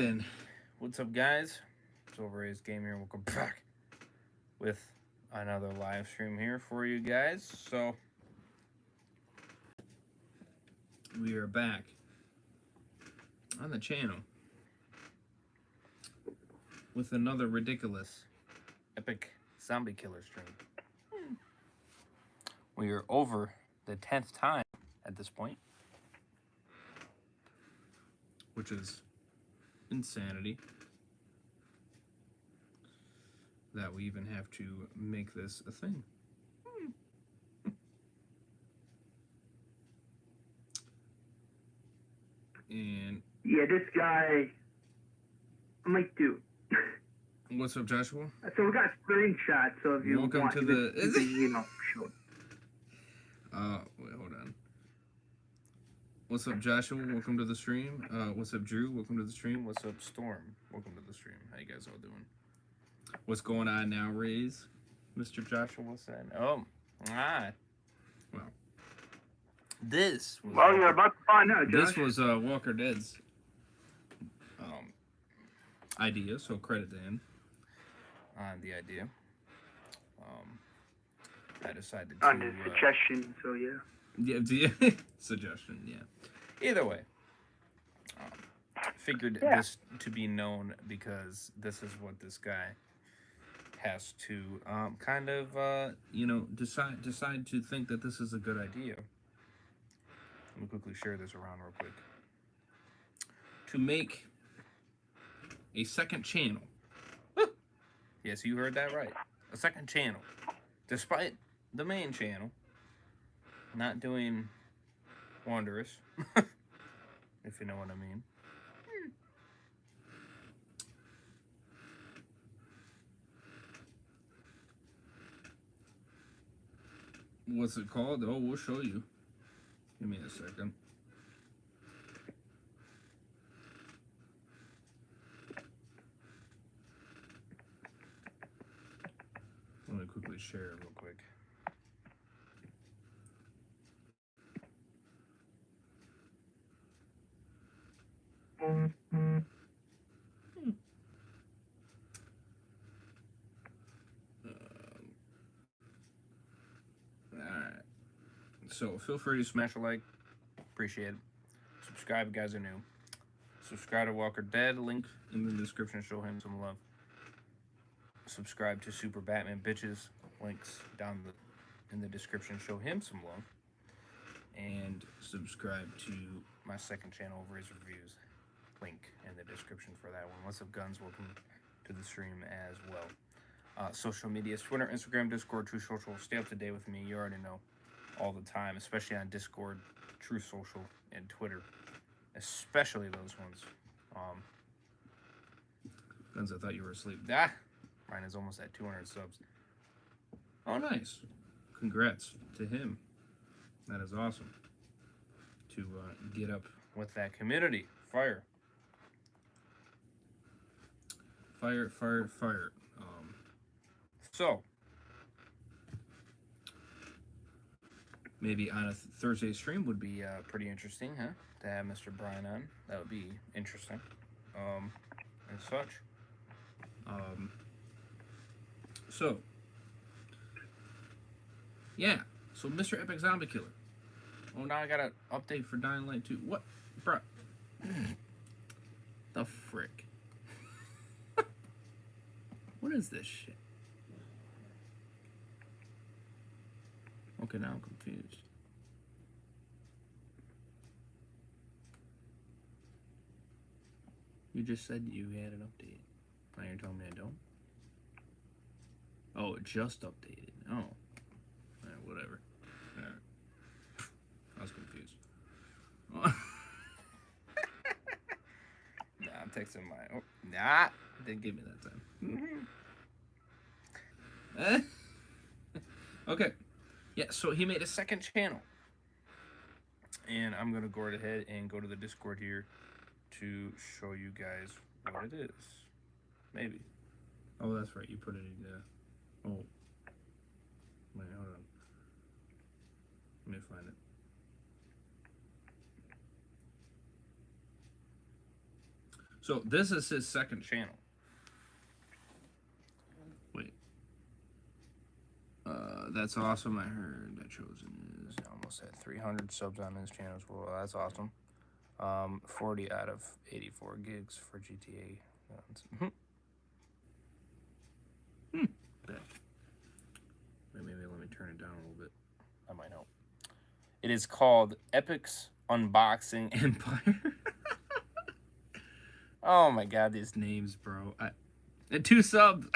Then, what's up, guys? It's Overrays Game here. Welcome back with another live stream here for you guys. So, we are back on the channel with another ridiculous epic zombie killer stream. We are over the 10th time at this point, which is insanity that we even have to make this a thing. And yeah, this guy, I might do. What's up, Joshua? So we got screenshots. So if you Welcome want to to, the. sure. Wait, hold on. What's up, Joshua? Welcome to the stream. What's up, Drew? Welcome to the stream. What's up, Storm? Welcome to the stream. How you guys all doing? What's going on now, Rays? Mr. Joshua said. Oh, well, this was. Well, you're about to find out, Josh. This was Walker Dead's idea, so credit to him on the idea. I decided to. Under suggestion, so yeah. Yeah, suggestion, yeah. Either way, figured this to be known because this is what this guy has to kind of, decide to think that this is a good idea. Let me quickly share this around real quick. To make a second channel. Yes, you heard that right. A second channel. Despite the main channel not doing wondrous, if you know what I mean. What's it called? Oh, we'll show you. Give me a second. Let me quickly share it real quick. Alright. So, feel free to smash a like. Appreciate it. Subscribe if you guys are new. Subscribe to Walker Dead. Link in the description. Show him some love. Subscribe to Super Batman Bitches. Links down in the description. Show him some love. And subscribe to my second channel, Overrays Reviews. Link in the description for that one. What's up, Guns? Welcome to the stream as well. Social media, Twitter, Instagram, Discord, True Social. Stay up to date with me. You already know all the time, especially on Discord, True Social, and Twitter. Especially those ones. Guns, I thought you were asleep. Mine is almost at 200 subs. Oh, nice. Congrats to him. That is awesome. To get up with that community. Fire. Fire, fire, fire. So, maybe on a Thursday stream would be pretty interesting, huh? To have Mr. Brian on. That would be interesting. And such. So, yeah. So, Mr. EpicZombieKiller. Oh, now I got an update for Dying Light 2. What? Bruh. The frick? What is this shit? Okay, now I'm confused. You just said you had an update. Now you're telling me I don't? Oh, it just updated. Oh. Alright, whatever. Alright. I was confused. Nah, I'm texting my... Oh, nah! Didn't give me that time. Okay. Yeah, so he made a second channel. And I'm going to go right ahead and go to the Discord here to show you guys what it is. Maybe. Oh, that's right. You put it in there. Oh. Wait, hold on. Let me find it. So this is his second channel. Wait. That's awesome. I heard that Chosen is almost at 300 subs on his channel as well. That's awesome. 40 out of 84 gigs for GTA. Maybe let me turn it down a little bit. That might help. It is called Epic's Unboxing Empire. Oh my god, these names, bro. And 2 subs.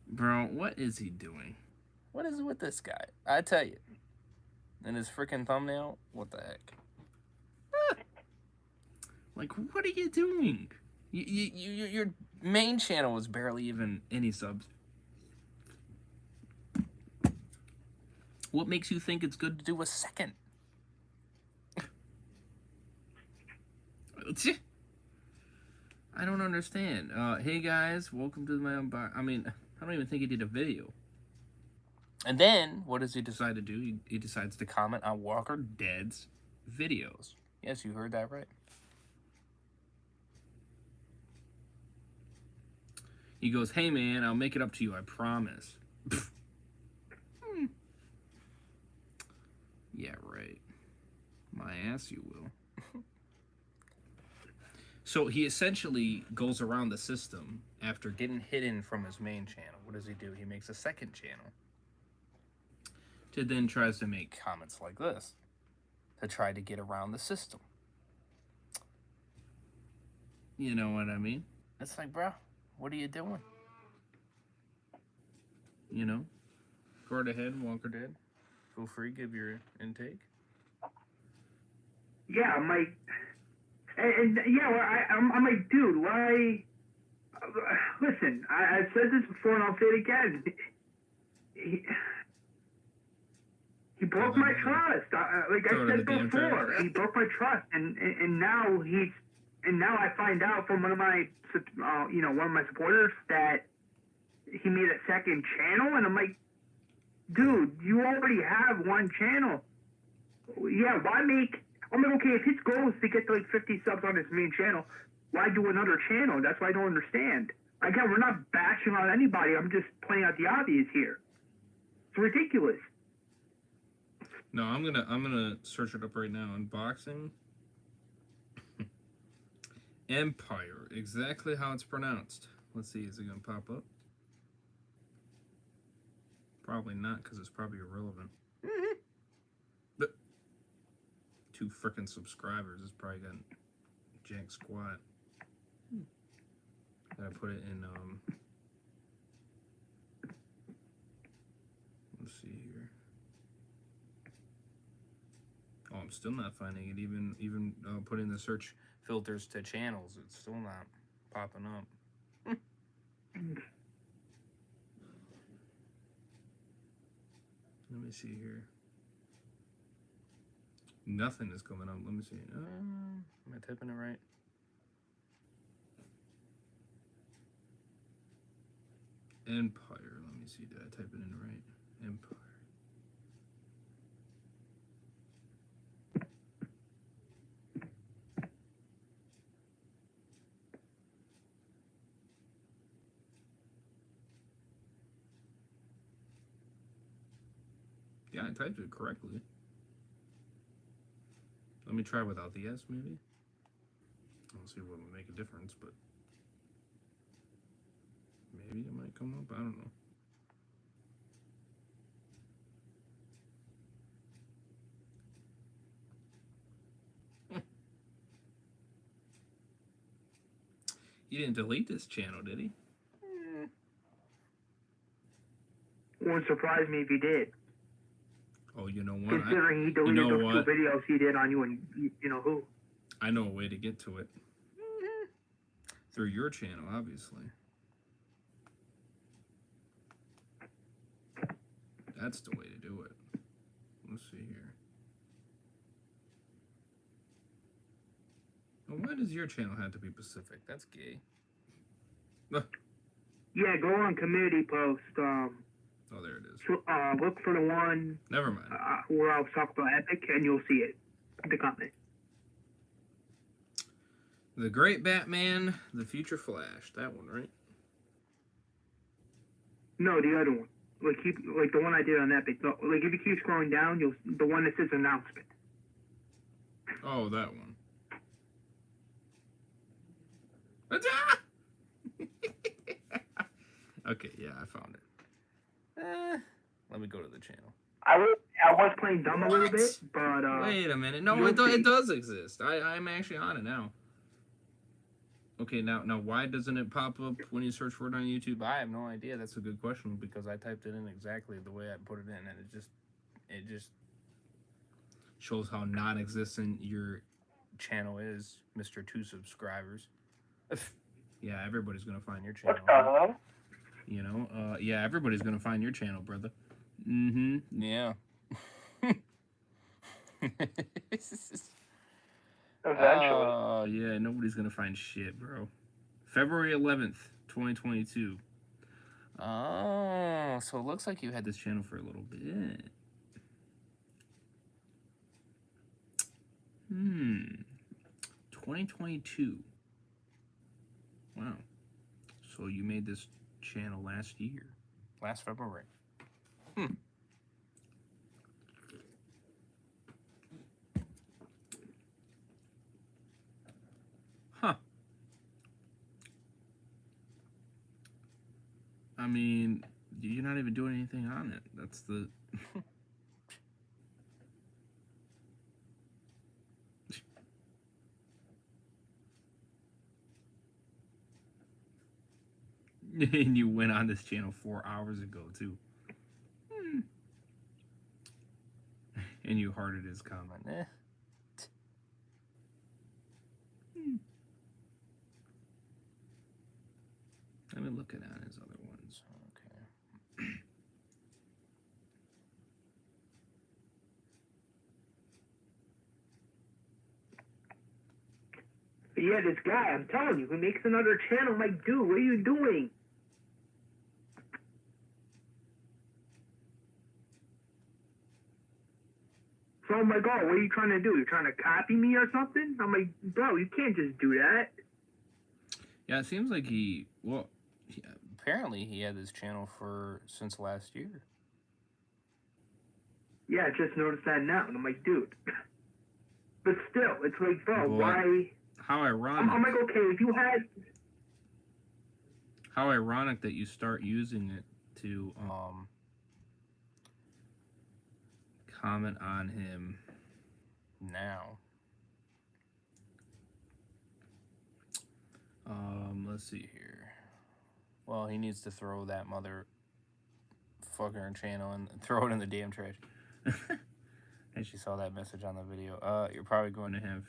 Bro, what is he doing? What is it with this guy? I tell you. And his freaking thumbnail? What the heck? Like, what are you doing? Your main channel was barely even any subs. What makes you think it's good to do a second? I don't understand. Hey guys, welcome to my unbox. I mean, I don't even think he did a video. And then, what does he decide to do? He decides to comment on Walker Dead's videos. Yes, you heard that right. He goes, hey man, I'll make it up to you, I promise. Yeah, right. My ass you will. So he essentially goes around the system after getting hidden from his main channel. What does he do? He makes a second channel. To then tries to make comments like this. To try to get around the system. You know what I mean? It's like, bro, what are you doing? You know? Go right ahead, Walker Dead. Feel free, give your intake. Yeah, I'm like, and yeah, well, I'm like, dude, why? Listen, I've said this before and I'll say it again. He broke my trust. Like I said before, he broke my trust, and now now I find out from one of my one of my supporters that he made a second channel, and I'm like, dude, you already have one channel. Yeah, why make? I'm like, okay, if his goal is to get to like 50 subs on his main channel, why do another channel? That's what I don't understand. Again, we're not bashing on anybody. I'm just pointing out the obvious here. It's ridiculous. No, I'm gonna search it up right now. Unboxing Empire, exactly how it's pronounced. Let's see, is it gonna pop up? Probably not, because it's probably irrelevant. But 2 frickin' subscribers is probably got jack squat. Gotta put it in let's see here. Oh, I'm still not finding it. Even putting the search filters to channels, it's still not popping up. Let me see here. Nothing is coming up. Let me see. Am I typing it right? Empire. Let me see. Did I type it in right? Empire. Yeah, I typed it correctly. Let me try without the S, maybe. I'll see what will make a difference, but maybe it might come up. I don't know. He didn't delete this channel, did he? Wouldn't surprise me if he did. Oh, you know what? Considering he deleted those 2 videos he did on you and you know who. I know a way to get to it. Through your channel, obviously. That's the way to do it. Let's see here. Well, why does your channel have to be Pacific? That's gay. Yeah, go on community post. Oh, there it is. Look for the one. Never mind. Where I'll talk about Epic, and you'll see it. The comment. The Great Batman, The Future Flash. That one, right? No, the other one. Like the one I did on Epic. Like if you keep scrolling down, the one that says announcement. Oh, that one. Okay, yeah, I found it. Let me go to the channel. I was playing dumb a little bit, but wait a minute. No, it does exist. I'm actually on it now. Okay, now why doesn't it pop up when you search for it on YouTube? I have no idea. That's a good question because I typed it in exactly the way I put it in, and it just shows how non-existent your channel is, Mr. 2 subscribers. Yeah, everybody's gonna find your channel. What's going on? You know, yeah, everybody's gonna find your channel, brother. Mm-hmm. Yeah. Eventually. Yeah, nobody's gonna find shit, bro. February 11th, 2022. Oh, so it looks like you had this channel for a little bit. 2022. Wow. So you made this channel last year. Last February. Huh. I mean, you're not even doing anything on it. That's the... And you went on this channel 4 hours ago, too. And you hearted his comment. Let me look at his other ones. Okay. Yeah, this guy, I'm telling you, he makes another channel. I'm like, dude, what are you doing? So I'm like, oh, what are you trying to do? You're trying to copy me or something? I'm like, bro, you can't just do that. Yeah, it seems like apparently he had this channel since last year. Yeah, I just noticed that now. And I'm like, dude. But still, it's like, bro, why? How ironic. I'm like, okay, if you had... How ironic that you start using it to comment on him now. Let's see here. Well, he needs to throw that motherfucker channel and throw it in the damn trash. And she saw that message on the video. You're probably going to have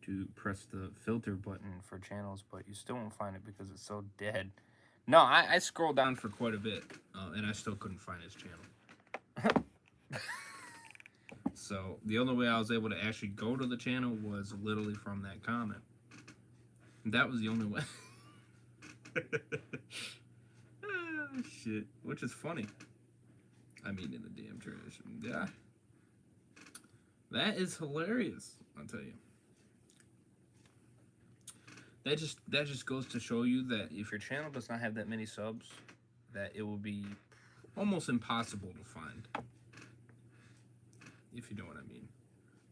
to press the filter button for channels, but you still won't find it because it's so dead. No, I scrolled down for quite a bit, and I still couldn't find his channel. So the only way I was able to actually go to the channel was literally from that comment. That was the only way. Ah, shit. Which is funny. I mean, in the damn trash. Yeah. That is hilarious, I'll tell you. That just goes to show you that if your channel does not have that many subs, that it will be almost impossible to find. If you know what I mean.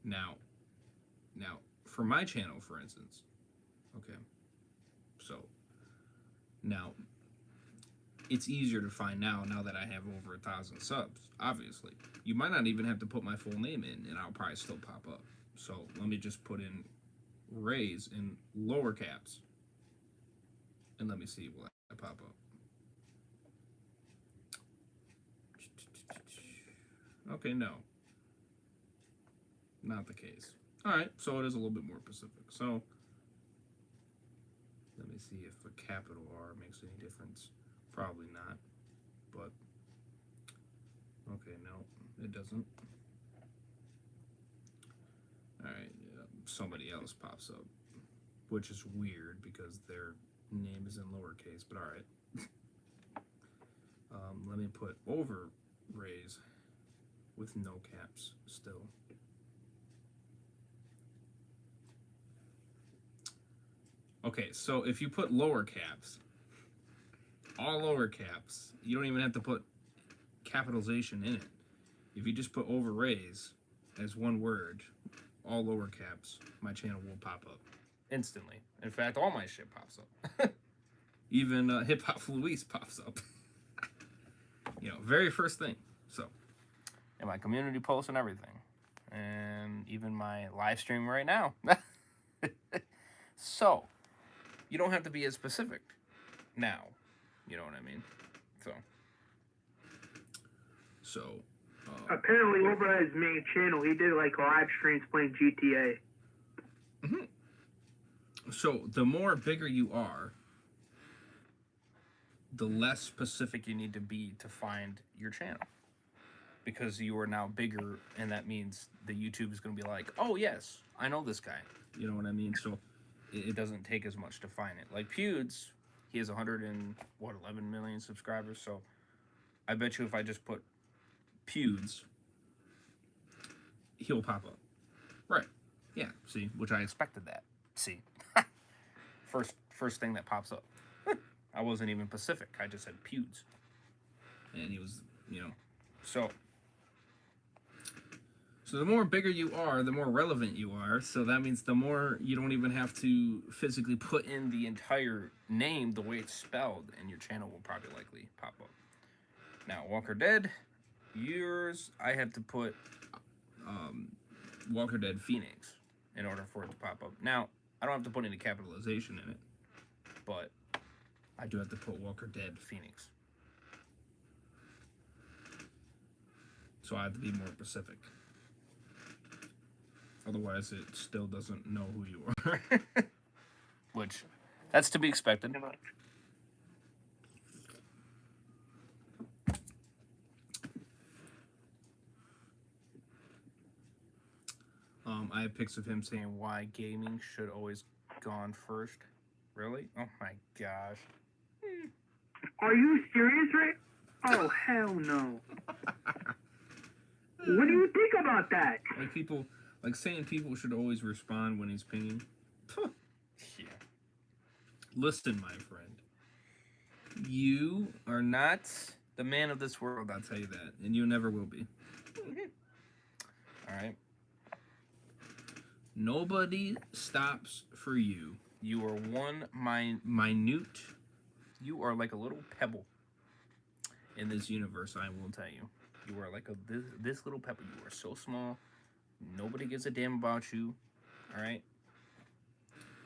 Now, for my channel, for instance, okay, so now it's easier to find now that I have over 1,000 subs. Obviously, you might not even have to put my full name in, and I'll probably still pop up. So let me just put in Rays in lower caps, and let me see will I pop up. Okay, no. Not the case. Alright, so it is a little bit more specific. So, let me see if a capital R makes any difference. Probably not. But, okay, no, it doesn't. Alright, somebody else pops up. Which is weird because their name is in lowercase, but alright. Let me put over Rays with no caps still. Okay, so if you put lower caps, all lower caps, you don't even have to put capitalization in it. If you just put overraise as one word, all lower caps, my channel will pop up instantly. In fact, all my shit pops up. Even Hip Hop Luis pops up. You know, very first thing. So, and my community posts and everything, and even my live stream right now. So, you don't have to be as specific now. You know what I mean? So. Apparently, over at his main channel, he did like live streams playing GTA. So, the more bigger you are, the less specific you need to be to find your channel. Because you are now bigger, and that means the YouTube is going to be like, oh, yes, I know this guy. You know what I mean? So, it doesn't take as much to find it. Like Pewds, he has 11 million subscribers. So, I bet you if I just put Pewds, he'll pop up. Right. Yeah, see, which I expected that. See. First thing that pops up. I wasn't even Pacific. I just said Pewds. And he was, you know. So the more bigger you are, the more relevant you are. So that means the more you don't even have to physically put in the entire name the way it's spelled, and your channel will probably likely pop up. Now, Walker Dead, yours, I had to put Walker Dead Phoenix in order for it to pop up. Now, I don't have to put any capitalization in it, but I do have to put Walker Dead Phoenix. So I have to be more specific. Otherwise, it still doesn't know who you are. Which, that's to be expected. I have pics of him saying why gaming should always gone first. Really? Oh my gosh. Are you serious, right? Oh, hell no. What do you think about that? Like saying people should always respond when he's pinging. Yeah. Listen, my friend. You are not the man of this world, I'll tell you that. And you never will be. Alright? Nobody stops for you. You are one minute. You are like a little pebble in this universe, I will tell you. You are like this little pebble. You are so small. Nobody gives a damn about you. All right?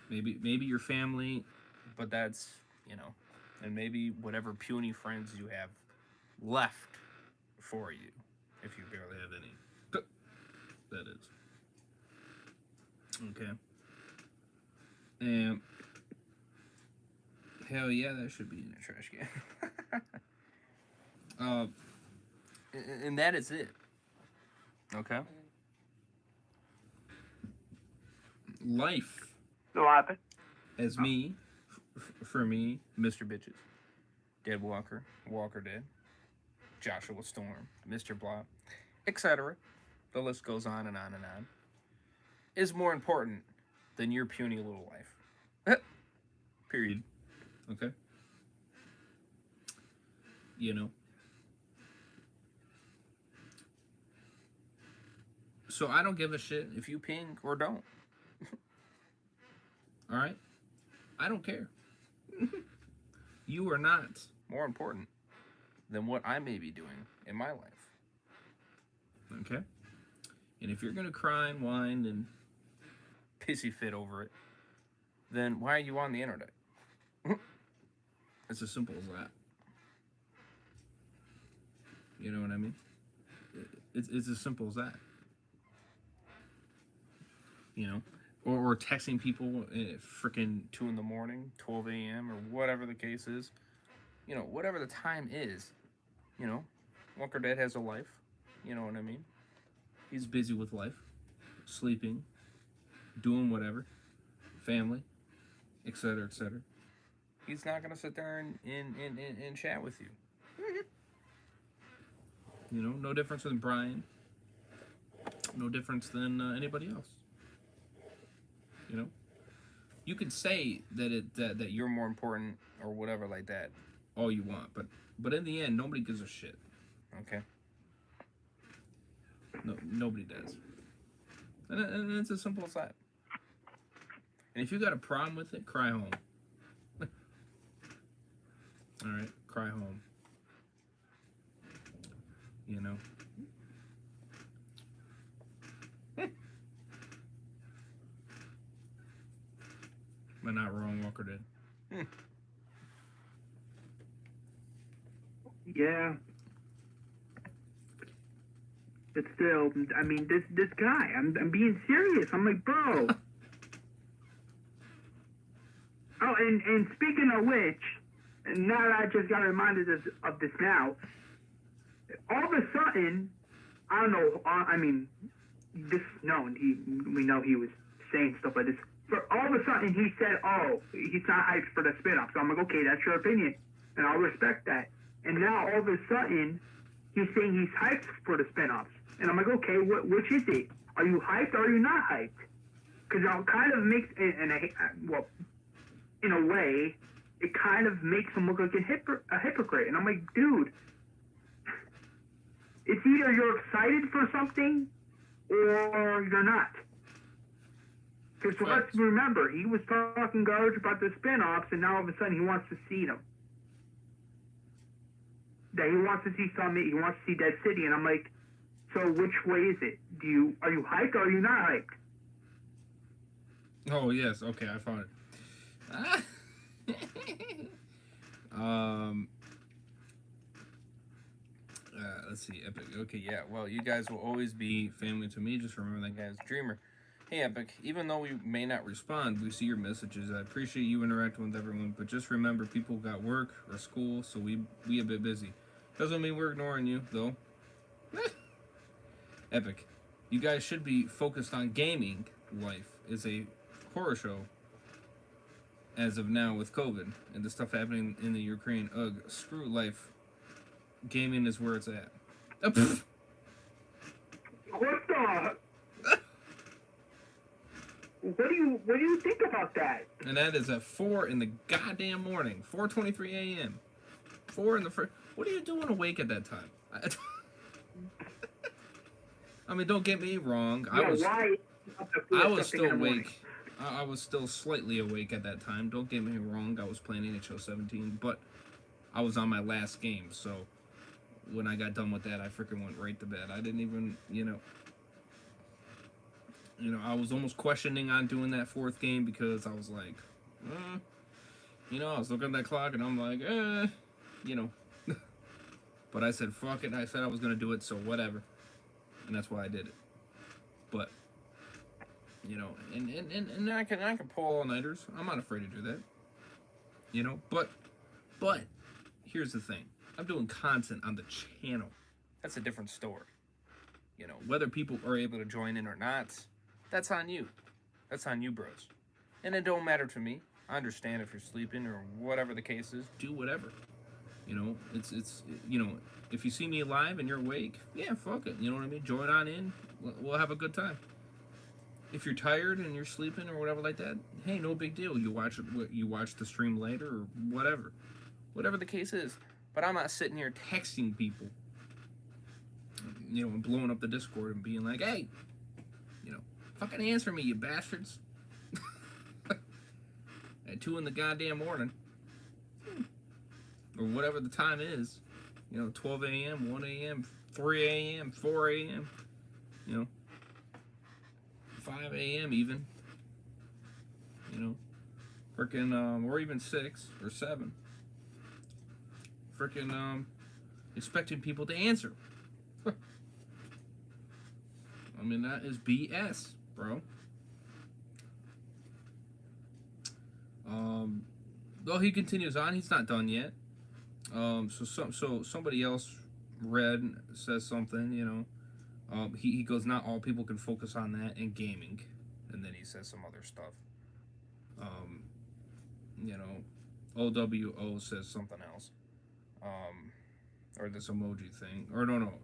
Maybe your family, but that's, you know, and maybe whatever puny friends you have left for you, if you barely have any. That is. Okay. And hell yeah, that should be in the trash can. And that is it. Okay. Life. So what happened? As me, for me, Mr. Bitches, Dead Walker, Walker Dead, Joshua Storm, Mr. Blah, etc. The list goes on and on and on. Is more important than your puny little life. Period. Okay? You know? So I don't give a shit if you ping or don't. Alright? I don't care. You are not more important than what I may be doing in my life. Okay? And if you're gonna cry and whine and pissy fit over it, then why are you on the internet? It's as simple as that. You know what I mean? It's as simple as that. You know? Or texting people at freaking 2 in the morning, 12 a.m., or whatever the case is. You know, whatever the time is. You know, Walker Dead has a life. You know what I mean? He's busy with life. Sleeping. Doing whatever. Family. Etc., etc. He's not going to sit there and chat with you. You know, no difference than Brian. No difference than anybody else. You know? you can say that you're more important or whatever like that, all you want, but in the end, nobody gives a shit. Okay. No, nobody does. And it's as simple as that. And if you got a problem with it, cry home. All right, cry home. You know. Am I not wrong, Walker did? Yeah. But still, I mean, this guy, I'm being serious. I'm like, bro. Oh, and speaking of which, now that I just got reminded of this now, all of a sudden, I don't know, I mean, this is known, we know he was saying stuff like this, but all of a sudden he said, oh, he's not hyped for the spin-off. So I'm like, okay, that's your opinion, and I'll respect that. And now all of a sudden, he's saying he's hyped for the spin-offs. And I'm like, okay, which is it? Are you hyped or are you not hyped? Because it kind of makes, well, in a way, it kind of makes him look like a hypocrite. And I'm like, dude, it's either you're excited for something or you're not. Because let's remember, he was talking garbage about the spin-offs, and now all of a sudden he wants to see them. That he wants to see Summit, he wants to see Dead City, and I'm like, so which way is it? Are you hyped or are you not hyped? Oh yes, okay, I found it. Let's see, Epic. Okay, yeah. Well, you guys will always be family to me. Just remember that guy's dreamer. Hey, Epic. Even though we may not respond, we see your messages. I appreciate you interacting with everyone, but just remember, people got work or school, so we a bit busy. Doesn't mean we're ignoring you, though. Epic. You guys should be focused on gaming. Life is a horror show as of now with COVID and the stuff happening in the Ukraine. Ugh, screw life. Gaming is where it's at. What the? What do you think about that? And that is at 4 in the goddamn morning. 4:23 a.m. 4 in the first. What are you doing awake at that time? I mean, don't get me wrong. Yeah, I was still awake. I was still slightly awake at that time. Don't get me wrong. I was playing NHL 17, but I was on my last game. So when I got done with that, I freaking went right to bed. I didn't even, I was almost questioning on doing that fourth game because I was like, I was looking at that clock and I'm like, But I said, fuck it. I said I was going to do it, so whatever. And that's why I did it. But, and I can pull all-nighters. I'm not afraid to do that. But here's the thing. I'm doing content on the channel. That's a different story. Whether people are able to join in or not, that's on you. That's on you, bros. And it don't matter to me. I understand if you're sleeping or whatever the case is. Do whatever. It's if you see me live and you're awake, yeah, fuck it. You know what I mean? Join on in. We'll have a good time. If you're tired and you're sleeping or whatever like that, hey, no big deal. You watch the stream later or whatever the case is. But I'm not sitting here texting people, and blowing up the Discord and being like, hey, fucking answer me, you bastards. At 2 in the goddamn morning. Or whatever the time is. 12 a.m., 1 a.m., 3 a.m., 4 a.m., 5 a.m. even. Freaking, or even 6 or 7. Freaking, expecting people to answer. I mean, that is BS, bro. Though he continues on, he's not done yet. So somebody else says something, he goes, not all people can focus on that in gaming. And then he says some other stuff. OWO says something else. Or this emoji thing. Or no.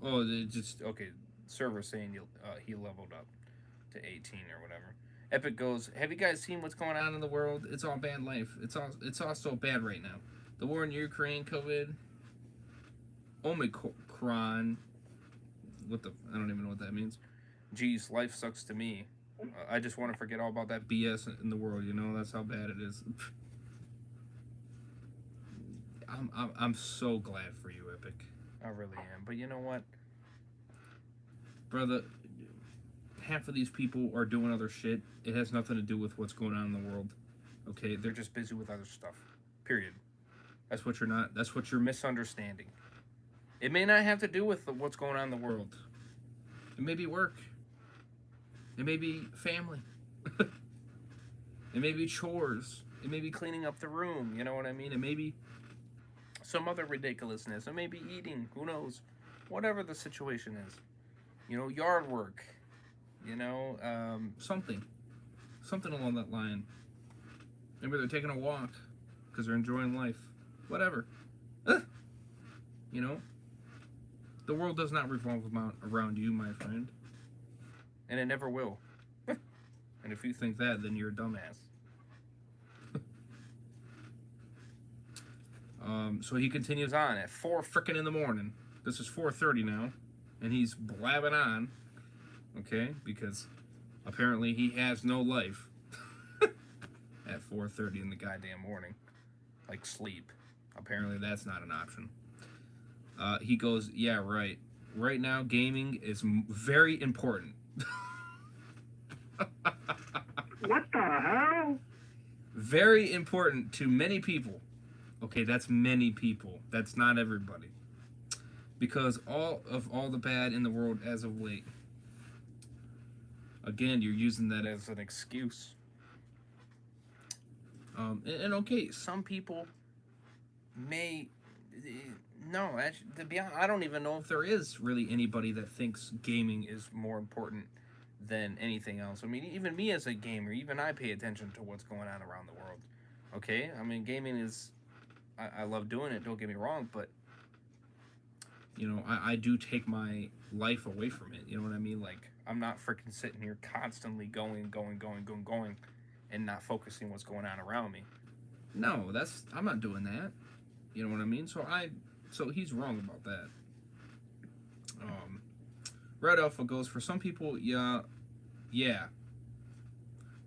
Oh, it just, okay, server saying he leveled up to 18 or whatever. Epic goes, have you guys seen what's going on in the world? It's all bad life. It's all so bad right now. The war in Ukraine, COVID, Omicron. I don't even know what that means. Geez, life sucks to me. I just want to forget all about that BS in the world. That's how bad it is. I'm so glad for you, Epic. I really am. But you know what, brother? Half of these people are doing other shit. It has nothing to do with what's going on in the world. Okay, they're just busy with other stuff. Period. That's what you're misunderstanding. It may not have to do with what's going on in the world. It may be work. It may be family. It may be chores. It may be cleaning up the room. You know what I mean? It may be some other ridiculousness. It may be eating. Who knows? Whatever the situation is. Yard work. Something along that line. Maybe they're taking a walk because they're enjoying life. Whatever. The world does not revolve around you, my friend. And it never will. And if you think that, then you're a dumbass. So he continues on at 4 frickin' in the morning. This is 4:30 now. And he's blabbing on. Okay? Because apparently he has no life. At 4:30 in the goddamn morning. Like sleep. Apparently that's not an option. He goes, yeah, right. Right now, gaming is very important. What the hell? Very important to many people. Okay, that's many people. That's not everybody. Because all the bad in the world as of late. Again, you're using that as an excuse. And okay, some people may... No, actually, to be honest, I don't even know if there is really anybody that thinks gaming is more important than anything else. I mean, even me as a gamer, even I pay attention to what's going on around the world. Okay? I mean, gaming is... I love doing it, don't get me wrong, but... I do take my life away from it. You know what I mean? Like, I'm not freaking sitting here constantly going, and not focusing what's going on around me. No, I'm not doing that. You know what I mean? So he's wrong about that. Red Alpha goes, for some people, yeah,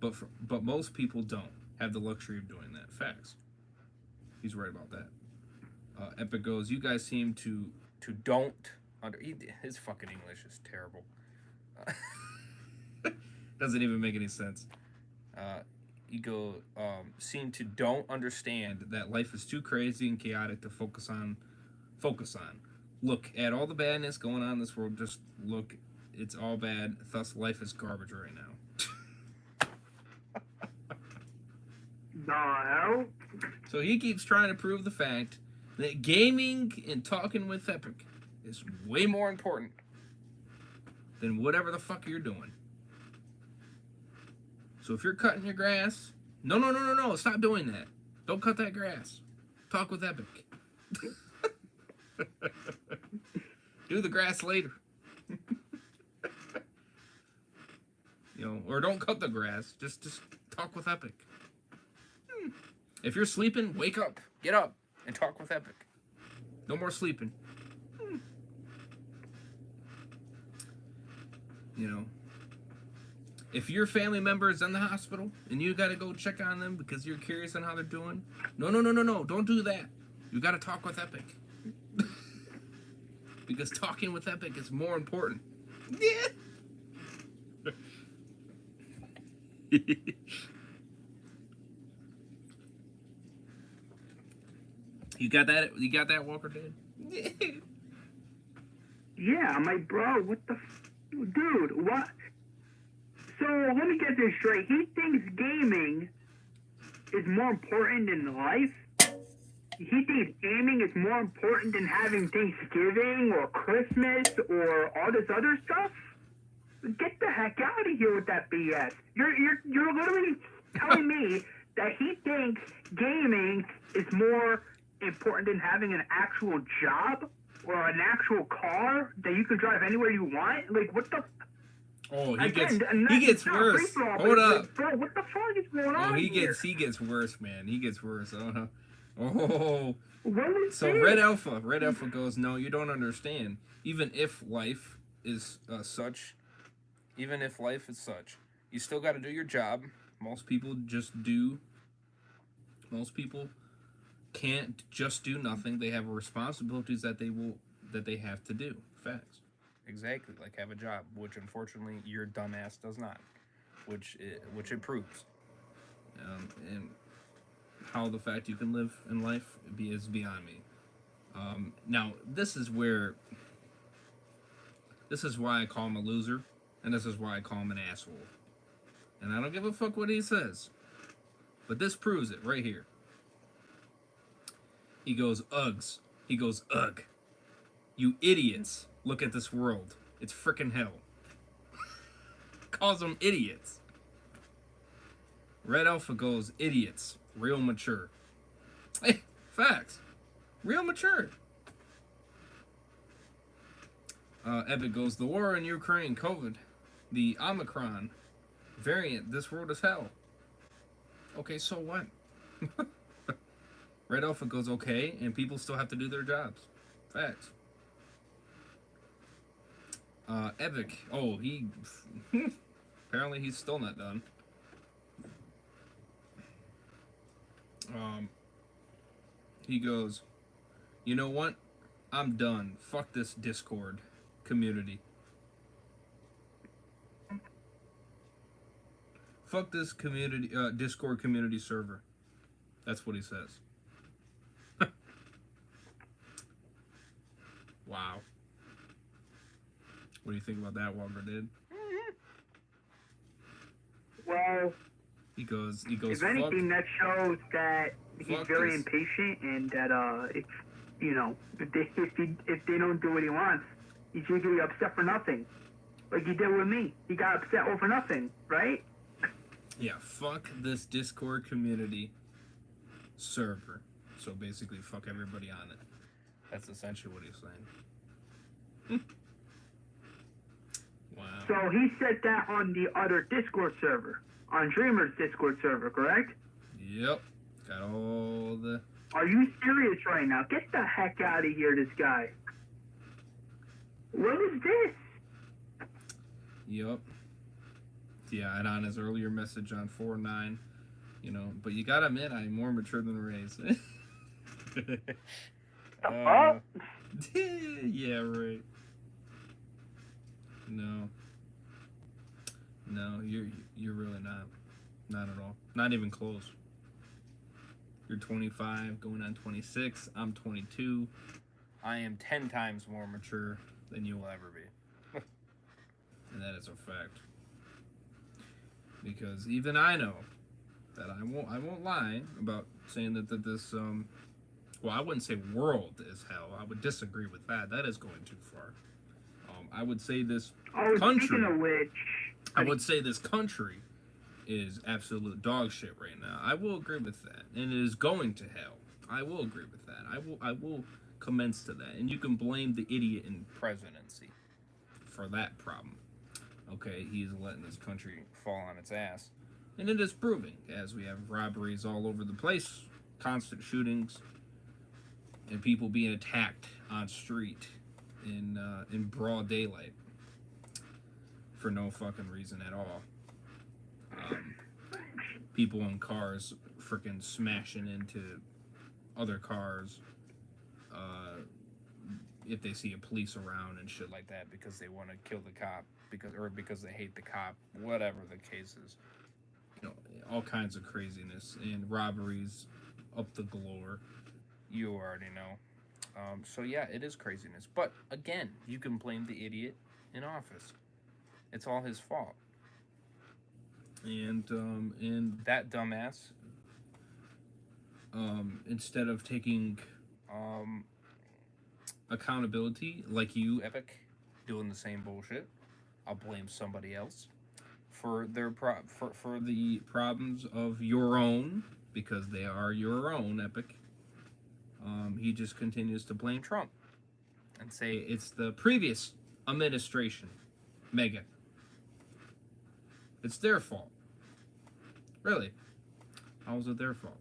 but most people don't have the luxury of doing that. Facts. He's right about that. Epic goes, you guys seem to don't his fucking English is terrible. Doesn't even make any sense. Ego seem to don't understand that life is too crazy and chaotic to focus on. Look at all the badness going on in this world. Just look, it's all bad. Thus, life is garbage right now. The hell? So he keeps trying to prove the fact that gaming and talking with Epic is way more important than whatever the fuck you're doing. So if you're cutting your grass, no, stop doing that. Don't cut that grass. Talk with Epic. Do the grass later. Or don't cut the grass. Just talk with Epic. If you're sleeping, wake up, get up, and talk with Epic. No more sleeping. If your family member is in the hospital and you gotta go check on them because you're curious on how they're doing, no, don't do that. You gotta talk with Epic. Because talking with Epic is more important. Yeah. You got that, Walker Dead? Yeah, I'm like, bro, what the... Dude, what? So, let me get this straight. He thinks gaming is more important than life? He thinks gaming is more important than having Thanksgiving or Christmas or all this other stuff? Get the heck out of here with that BS. You're literally telling me that he thinks gaming is more important than having an actual job or an actual car that you can drive anywhere you want? Like, what the... Oh, Again, he gets not worse. free throw, but Hold it's up. like, bro, what the fuck is going on He here? gets worse, man. He gets worse. Oh. What is So this? Red Alpha goes, no, you don't understand. Even if life is such, you still got to do your job. Most people just do. Most people can't just do nothing. They have responsibilities that they have to do. Facts. Exactly, like have a job, which unfortunately your dumbass does not, which it proves. And how the fact you can live in life is beyond me. Now this is why I call him a loser, and this is why I call him an asshole. And I don't give a fuck what he says, but this proves it right here. He goes, Uggs. He goes, ugh. You idiots. Look at this world. It's frickin' hell. Calls them idiots. Red Alpha goes, idiots. Real mature. Hey, facts. Real mature. Epic goes, the war in Ukraine, COVID, the Omicron variant, this world is hell. Okay, so what? Red Alpha goes, okay, and people still have to do their jobs. Facts. Epic, he apparently he's still not done. He goes, you know what? I'm done. Fuck this Discord community. Fuck this community, Discord community server. That's what he says. Wow. What do you think about that, Walker did? Well, he goes. If anything, that shows that he's very this. impatient, and that if they don't do what he wants, he's usually upset for nothing. Like he did with me. He got upset over nothing, right? Yeah, fuck this Discord community server. So basically, fuck everybody on it. That's essentially what he's saying. Wow. So he said that on the other Discord server, on Dreamer's Discord server, correct? Yep. Got all the... Are you serious right now? Get the heck out of here, this guy. What is this? Yep. Yeah, and on his earlier message on 4-9, but you gotta admit, I'm more mature than Ray's. Yeah, right. No, you're really not at all. Not even close. You're 25, going on 26. I'm 22. I am 10 times more mature than you will ever be, and that is a fact. Because even I know that I won't lie about saying that this well, I wouldn't say world is hell. I would disagree with that. That is going too far. I would say this country. Speaking of which, I would say this country is absolute dog shit right now. I will agree with that, and it is going to hell. I will agree with that. I will commence to that, and you can blame the idiot in presidency for that problem. Okay, he's letting this country fall on its ass, and it is proving as we have robberies all over the place, constant shootings, and people being attacked on street in broad daylight for no fucking reason at all. People in cars freaking smashing into other cars if they see a police around and shit like that because they want to kill the cop because they hate the cop, whatever the case is. All kinds of craziness and robberies up the galore. You already know. So yeah, it is craziness. But again, you can blame the idiot in office. It's all his fault. And that dumbass, instead of taking accountability, like you, Epic, doing the same bullshit, I'll blame somebody else for their for the problems of your own, because they are your own, Epic. He just continues to blame Trump and say it's the previous administration, Megan. It's their fault. Really. How is it their fault?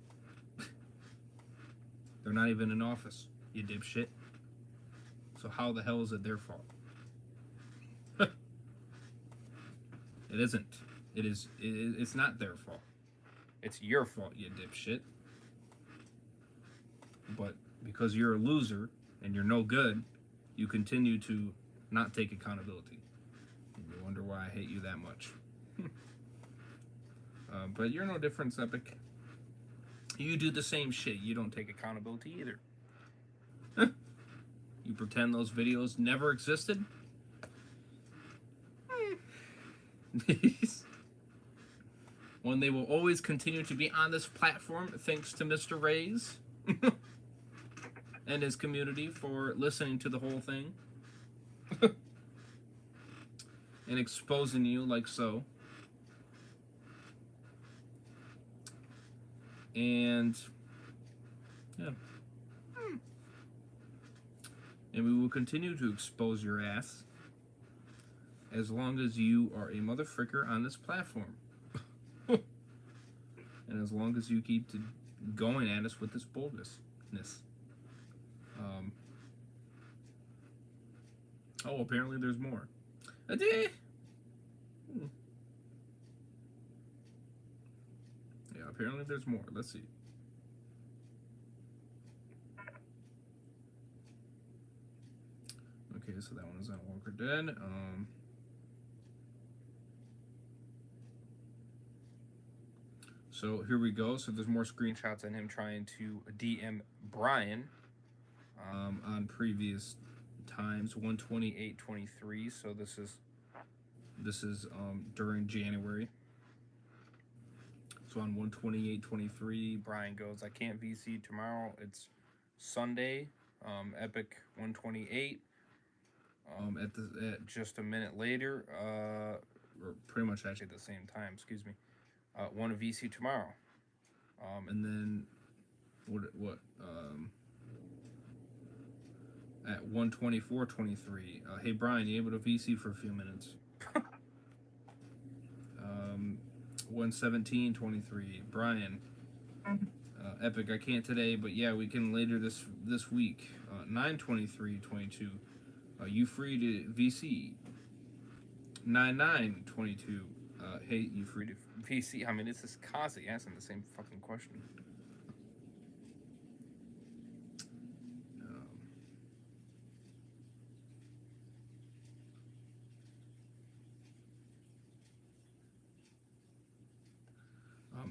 They're not even in office, you dipshit. So how the hell is it their fault? It isn't. It's not their fault. It's your fault, you dipshit. But because you're a loser and you're no good, you continue to not take accountability. And you wonder why I hate you that much. But you're no different, Epic. You do the same shit. You don't take accountability either. You pretend those videos never existed. When they will always continue to be on this platform, thanks to Mr. Ray's and his community for listening to the whole thing and exposing you like so. And yeah. And we will continue to expose your ass as long as you are a motherfucker on this platform. And as long as you keep going at us with this boldness. Oh, apparently there's more. Yeah, apparently there's more. Let's see. Okay, so that one is on Walker Dead. So here we go. So there's more screenshots on him trying to DM Brian on previous times, 128.23. So this is during January. So on 128.23, Brian goes, "I can't VC tomorrow. It's Sunday." Epic 128. At just a minute later, or pretty much actually at the same time. Excuse me. Want to VC tomorrow. And then at 124.23, hey Brian, you able to VC for a few minutes? 117.23, Brian, Epic, I can't today, but yeah, we can later this week. 9:23.22, you free to VC? 9:22. Hey, you free to VC? I mean, it's just constantly asking the same fucking question.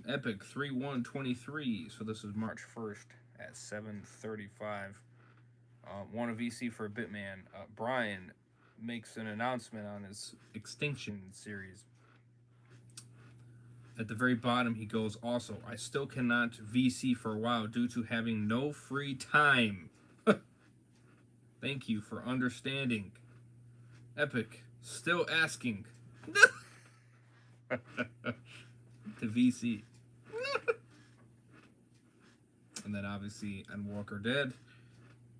Epic 3/1/23. So this is March 1st at 7:35. Want a VC for a Bitman? Brian makes an announcement on his Extinction series. At the very bottom, he goes, also, I still cannot VC for a while due to having no free time. Thank you for understanding. Epic, still asking to VC. And then obviously on Walker Dead,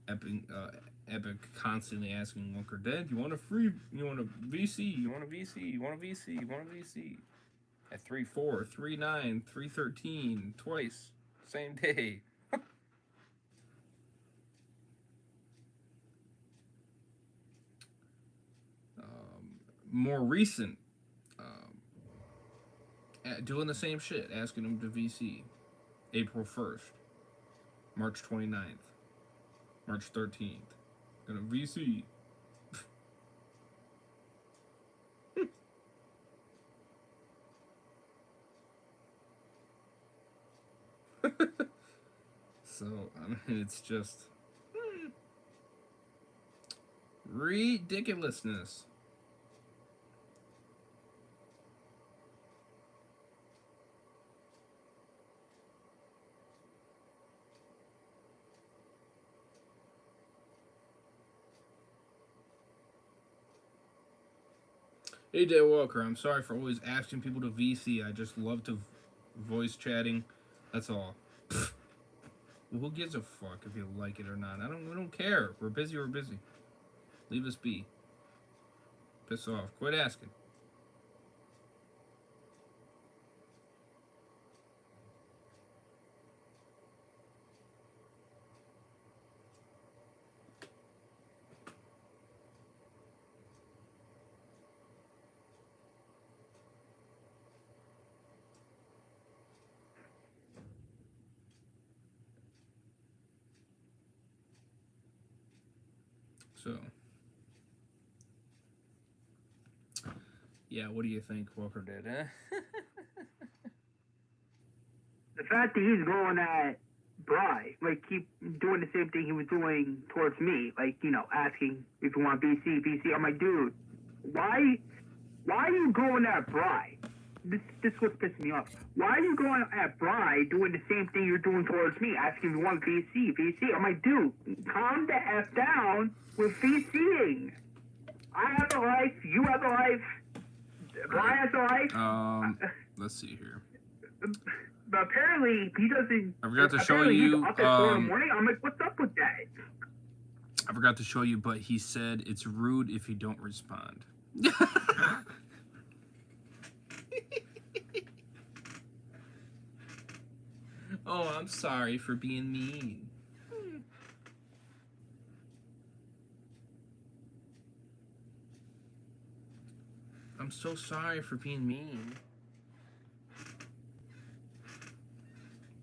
Epic constantly asking Walker Dead, you want a VC? You want a VC? You want a VC? You want a VC? At 3/4, 3/9, 3/13, twice, same day. More recent, doing the same shit, asking him to VC. April 1st, March 29th, March 13th, gonna VC. So, I mean, it's just ridiculousness. Hey, Day Walker, I'm sorry for always asking people to VC. I just love to voice chatting. That's all. Well, who gives a fuck if you like it or not? We don't care. We're busy. Leave us be. Piss off. Quit asking. So, yeah, what do you think Walker did, eh? The fact that he's going at Bry, like, keep doing the same thing he was doing towards me, like, you know, asking if you want BC. I'm like, dude, why are you going at Bry? This what's pissing me off. Why are you going at Bry doing the same thing you're doing towards me, asking if you want VC? I'm like, dude, calm the F down with VCing. I have a life, you have a life, Bry has a life. Let's see here. But apparently he doesn't. I forgot to show you. Up at 4 in the morning. I'm like, what's up with that? I forgot to show you, but he said it's rude if you don't respond. Oh, I'm sorry for being mean. I'm so sorry for being mean.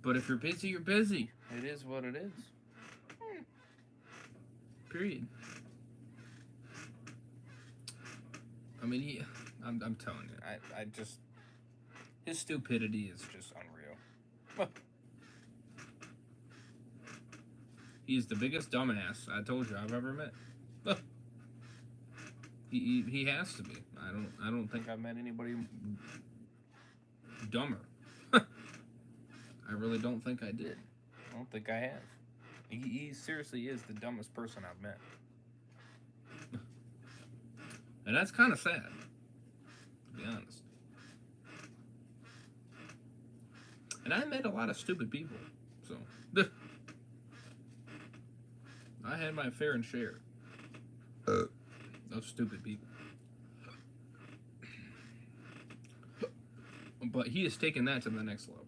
But if you're busy, you're busy. It is what it is. Period. I mean, I'm telling you, I just, his stupidity is just unreal. He's the biggest dumbass I told you I've ever met. He has to be. I don't think I've met anybody dumber. I really don't think I did. I don't think I have. He seriously is the dumbest person I've met. And that's kind of sad, to be honest. And I met a lot of stupid people, so I had my fair and share of stupid people. But he has taken that to the next level.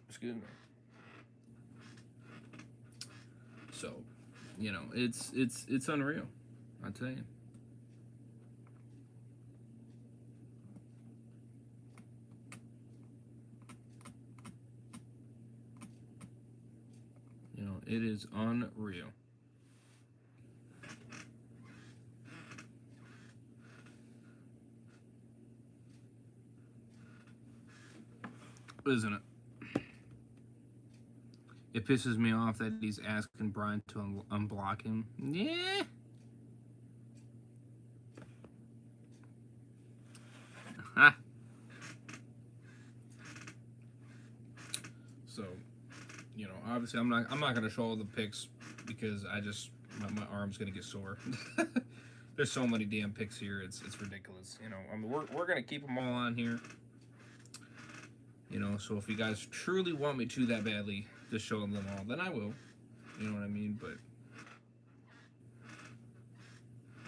Excuse me. So, you know, it's unreal, I tell you. You know, it is unreal. Isn't it? It pisses me off that he's asking Brian to unblock him. Yeah. Ha. So, you know, obviously I'm not gonna show all the pics because I just my arm's gonna get sore. There's so many damn pics here. It's ridiculous. You know, I mean we're gonna keep them all on here. You know, so if you guys truly want me to that badly to show them all, then I will. You know what I mean? But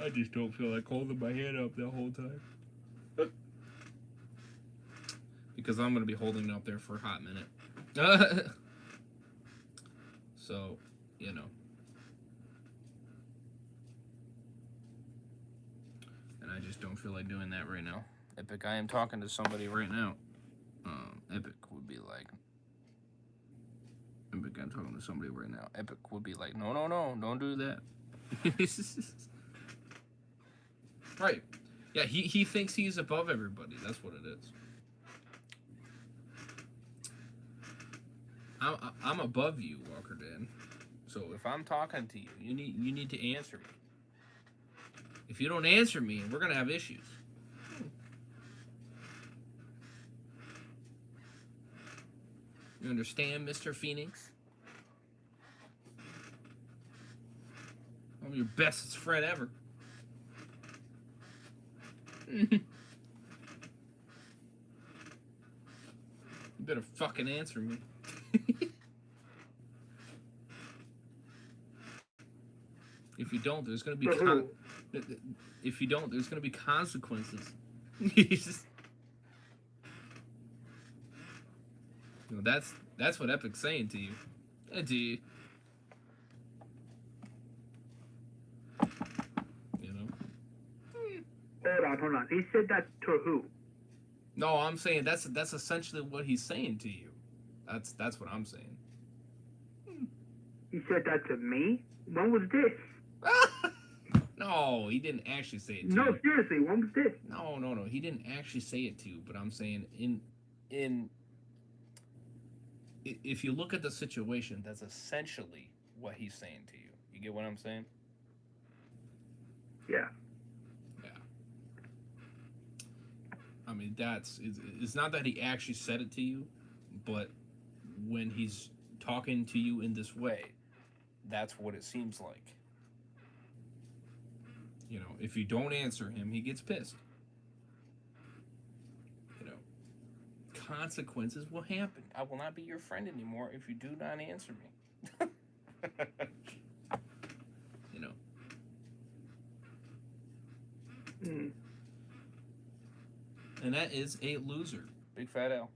I just don't feel like holding my hand up the whole time. Because I'm going to be holding it up there for a hot minute. So, you know. And I just don't feel like doing that right now. Epic, I am talking to somebody right now. Epic would be like, I'm talking to somebody right now. Epic would be like, no, don't do that. Right. Yeah, he thinks he's above everybody. That's what it is. I'm above you, Walker Dan. So if I'm talking to you, you need to answer me. If you don't answer me, we're gonna have issues. You understand, Mr. Phoenix? I'm your bestest friend ever. You better fucking answer me. If you don't, there's gonna be if you don't, there's gonna be consequences. You know, that's what Epic's saying to you. You know. Hold on. He said that to who? No, I'm saying that's essentially what he's saying to you. That's what I'm saying. He said that to me? When was this? No, he didn't actually say it to No, you. seriously, one did. No. He didn't actually say it to you. But I'm saying in if you look at the situation, that's essentially what he's saying to you. You get what I'm saying? Yeah. Yeah. I mean, it's not that he actually said it to you, but when he's talking to you in this way, that's what it seems like. You know, if you don't answer him, he gets pissed. You know, consequences will happen. I will not be your friend anymore if you do not answer me. You know. Mm. And that is a loser. Big fat L.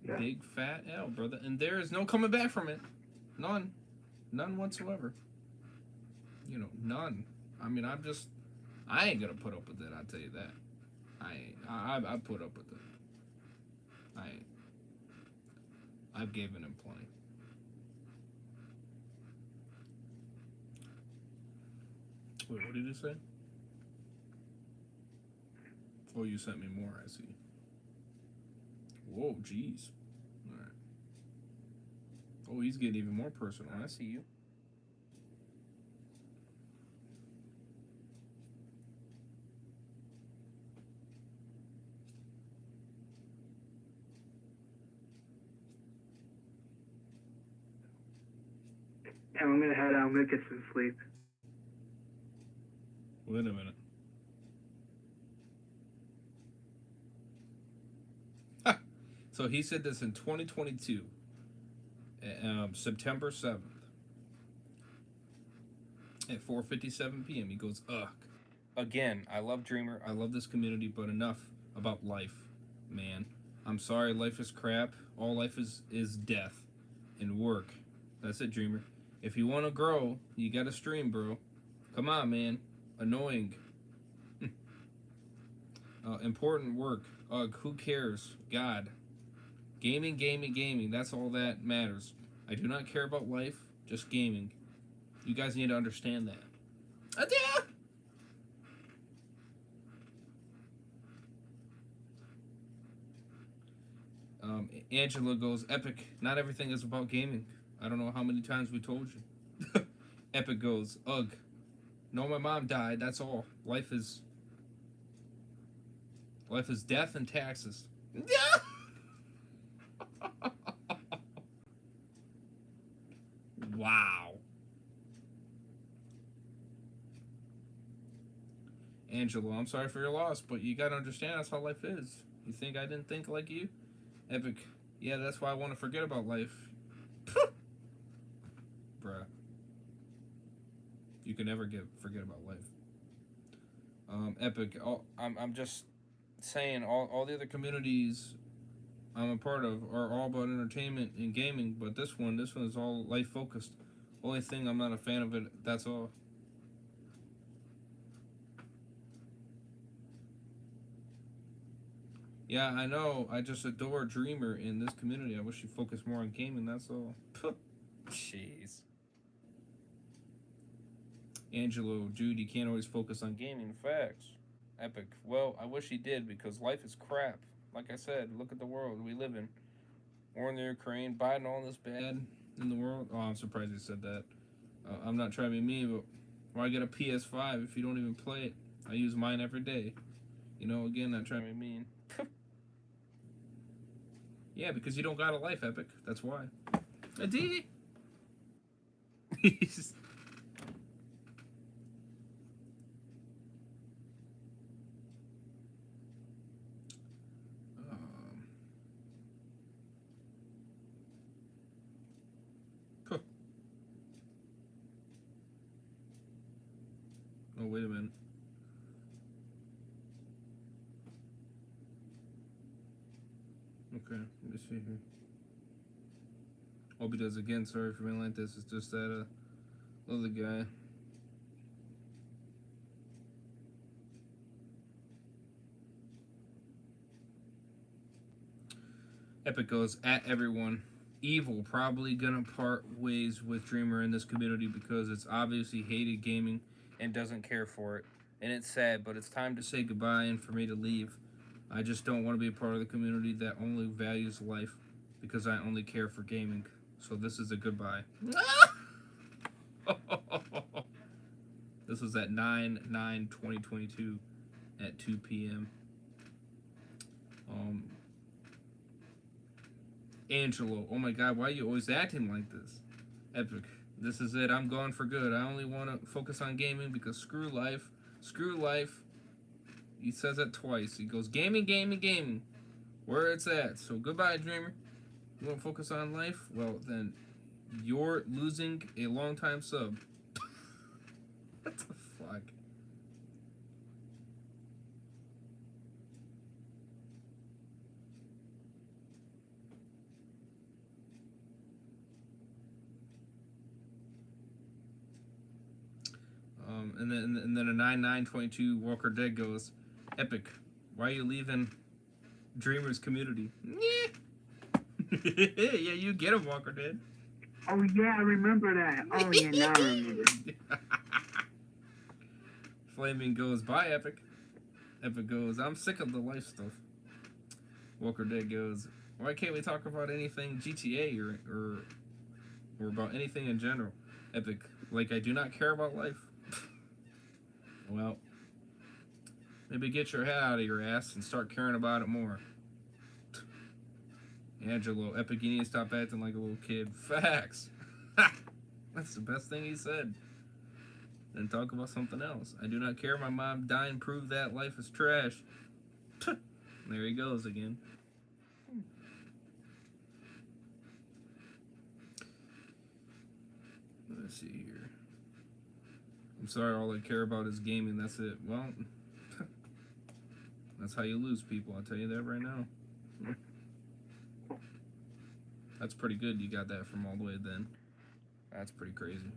Yeah. Big fat L, brother. And there is no coming back from it. None. None whatsoever. You know, none. I mean, I ain't gonna put up with it, I'll tell you that. I put up with it. I've given him plenty. Wait, what did you say? Oh, you sent me more, I see. Whoa, jeez. Alright. Oh, he's getting even more personal. I see you. Yeah, I'm gonna head out. I'm gonna get some sleep. Wait a minute. So he said this in 2022, September 7th, at 4:57 p.m. He goes, ugh. Again, I love Dreamer. I love this community, but enough about life, man. I'm sorry, life is crap. All life is death and work. That's it, Dreamer. If you want to grow, you gotta stream, bro. Come on, man. Annoying. Important work. Ugh, who cares? God. Gaming. That's all that matters. I do not care about life, just gaming. You guys need to understand that. Angela goes, Epic, not everything is about gaming. I don't know how many times we told you. Epic goes, ugh. No, my mom died, that's all. Life is death and taxes. Wow. Angelo, I'm sorry for your loss, but you gotta understand that's how life is. You think I didn't think like you? Epic, yeah, that's why I want to forget about life. Bruh. You can never forget about life. Epic, I'm just saying, all the other communities I'm a part of are all about entertainment and gaming, but this one is all life focused. Only thing I'm not a fan of it, that's all. Yeah, I know. I just adore Dreamer in this community. I wish he focused more on gaming, that's all. Jeez. Angelo, Jude, you can't always focus on gaming. Facts. Epic. Well, I wish he did because life is crap. Like I said, look at the world we live in. War in the Ukraine, Biden, all this bad in the world. Oh, I'm surprised he said that. I'm not trying to be mean, but why get a PS5 if you don't even play it? I use mine every day. You know, again, not trying to be mean. Yeah, because you don't got a life, Epic. That's why. I did. Huh. Oh, wait a minute. Okay, let me see here. Hope he does again. Sorry for being like this. It's just that other guy. Epic goes at everyone. Evil probably gonna part ways with Dreamer in this community because it's obviously hated gaming and doesn't care for it. And it's sad, but it's time to say goodbye and for me to leave. I just don't want to be a part of the community that only values life because I only care for gaming. So this is a goodbye. This was at 9/9/2022 at 2 p.m. Angelo, oh my god, why are you always acting like this? Epic, this is it, I'm gone for good. I only want to focus on gaming because screw life. Screw life. He says it twice. He goes, gaming, gaming, gaming. Where it's at. So goodbye, Dreamer. You want to focus on life? Well, then you're losing a long-time sub. What the fuck? And then a 9/9/22 Walker Dead goes, Epic, why are you leaving Dreamer's community? Yeah, you get him, Walker Dead. Oh yeah, I remember that. Oh yeah, now I remember. Flaming goes, bye, Epic. Epic goes, I'm sick of the life stuff. Walker Dead goes, why can't we talk about anything GTA or about anything in general? Epic, like I do not care about life. Well, maybe get your head out of your ass and start caring about it more. Angelo, Epic, you need to stop acting like a little kid. Facts. That's the best thing he said. Then talk about something else. I do not care. My mom dying proved that life is trash. There he goes again. Let's see here. I'm sorry, all I care about is gaming. That's it. Well, that's how you lose people. I'll tell you that right now. That's pretty good. You got that from all the way then. That's pretty crazy.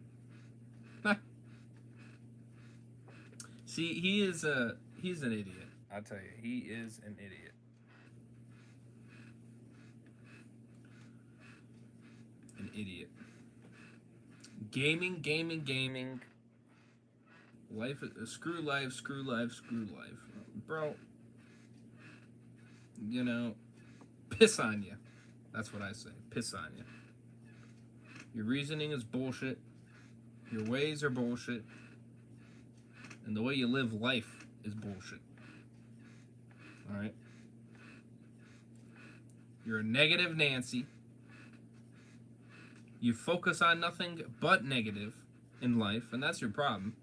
See, he's an idiot. I'll tell you, he is an idiot. An idiot. Gaming, gaming, gaming. Life, screw life, screw life, screw life. Bro, you know, piss on you. That's what I say. Piss on you. Your reasoning is bullshit. Your ways are bullshit. And the way you live life is bullshit. Alright? You're a negative Nancy. You focus on nothing but negative in life, and that's your problem.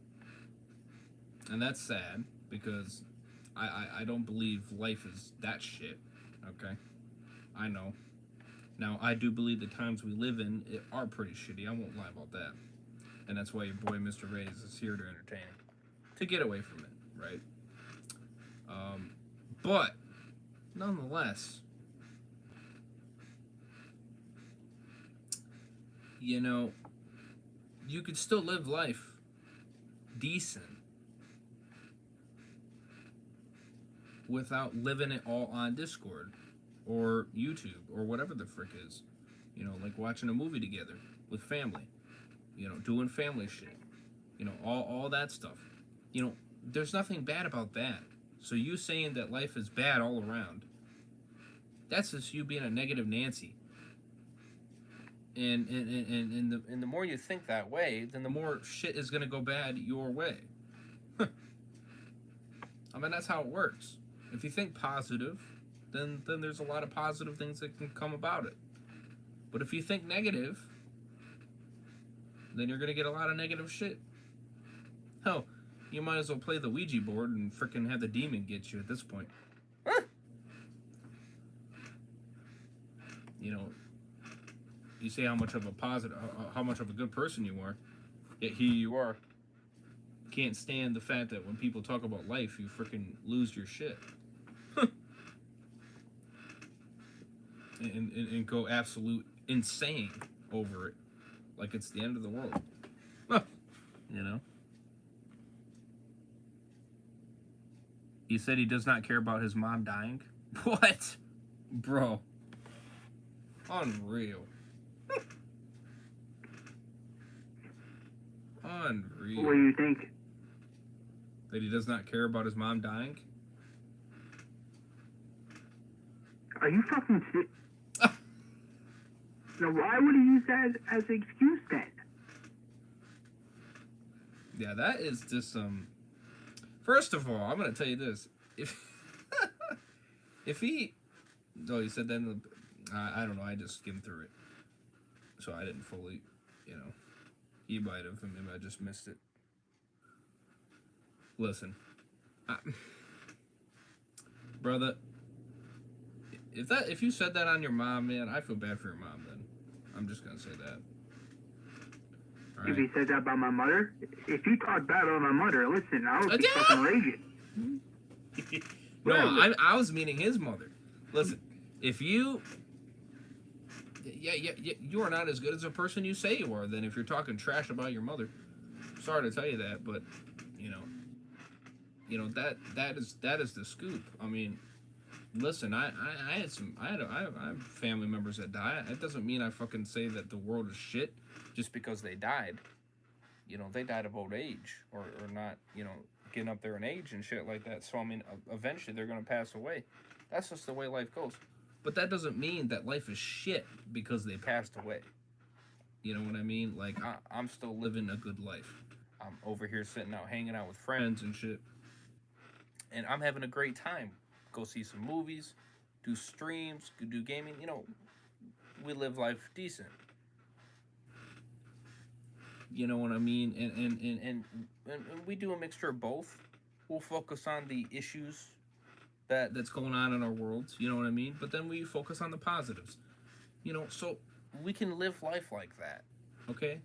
And that's sad, because I don't believe life is that shit. Okay? I know. Now, I do believe the times we live in are pretty shitty. I won't lie about that. And that's why your boy Mr. Reyes is here to entertain. To get away from it, right? But, nonetheless, you know, you could still live life decent without living it all on Discord or YouTube or whatever the frick is. You know, like watching a movie together with family. You know, doing family shit. You know, all that stuff. You know, there's nothing bad about that. So you saying that life is bad all around, that's just you being a negative Nancy. And the more you think that way, then the more shit is gonna go bad your way. I mean, that's how it works. If you think positive, then there's a lot of positive things that can come about it. But if you think negative, then you're gonna get a lot of negative shit. Hell, you might as well play the Ouija board and frickin' have the demon get you at this point. You know, you say how much of a positive, how much of a good person you are, yet here you are. Can't stand the fact that when people talk about life, you frickin' lose your shit. and go absolute insane over it. Like it's the end of the world. You know? He said he does not care about his mom dying. What? Bro. Unreal. Unreal. What do you think? That he does not care about his mom dying? Are you fucking sick? Now, why would he use that as an excuse then? Yeah, that is just First of all, I'm gonna tell you this: if he, he said that in the, I don't know. I just skimmed through it, so I didn't fully, He might have, maybe I just missed it. Listen, brother, if you said that on your mom, man, I feel bad for your mom. Then I'm just gonna say that. All right. If he said that about my mother, if he talked bad about my mother, listen, I would be fucking raging. No, I was meaning his mother. Listen, if you, you are not as good as a person you say you are. Then if you're talking trash about your mother, sorry to tell you that, but that is the scoop. I mean, listen, I have family members that die. That doesn't mean I fucking say that the world is shit just because they died. They died of old age or not, getting up there in age and shit like that. So, I mean, eventually they're going to pass away. That's just the way life goes. But that doesn't mean that life is shit because they passed away. You know what I mean? Like, I'm still living a good life. I'm over here sitting out, hanging out with friends and shit. And I'm having a great time. Go see some movies, do streams, do gaming. We live life decent. You know what I mean? And we do a mixture of both. We'll focus on the issues that's going on in our world. You know what I mean? But then we focus on the positives. So we can live life like that. Okay?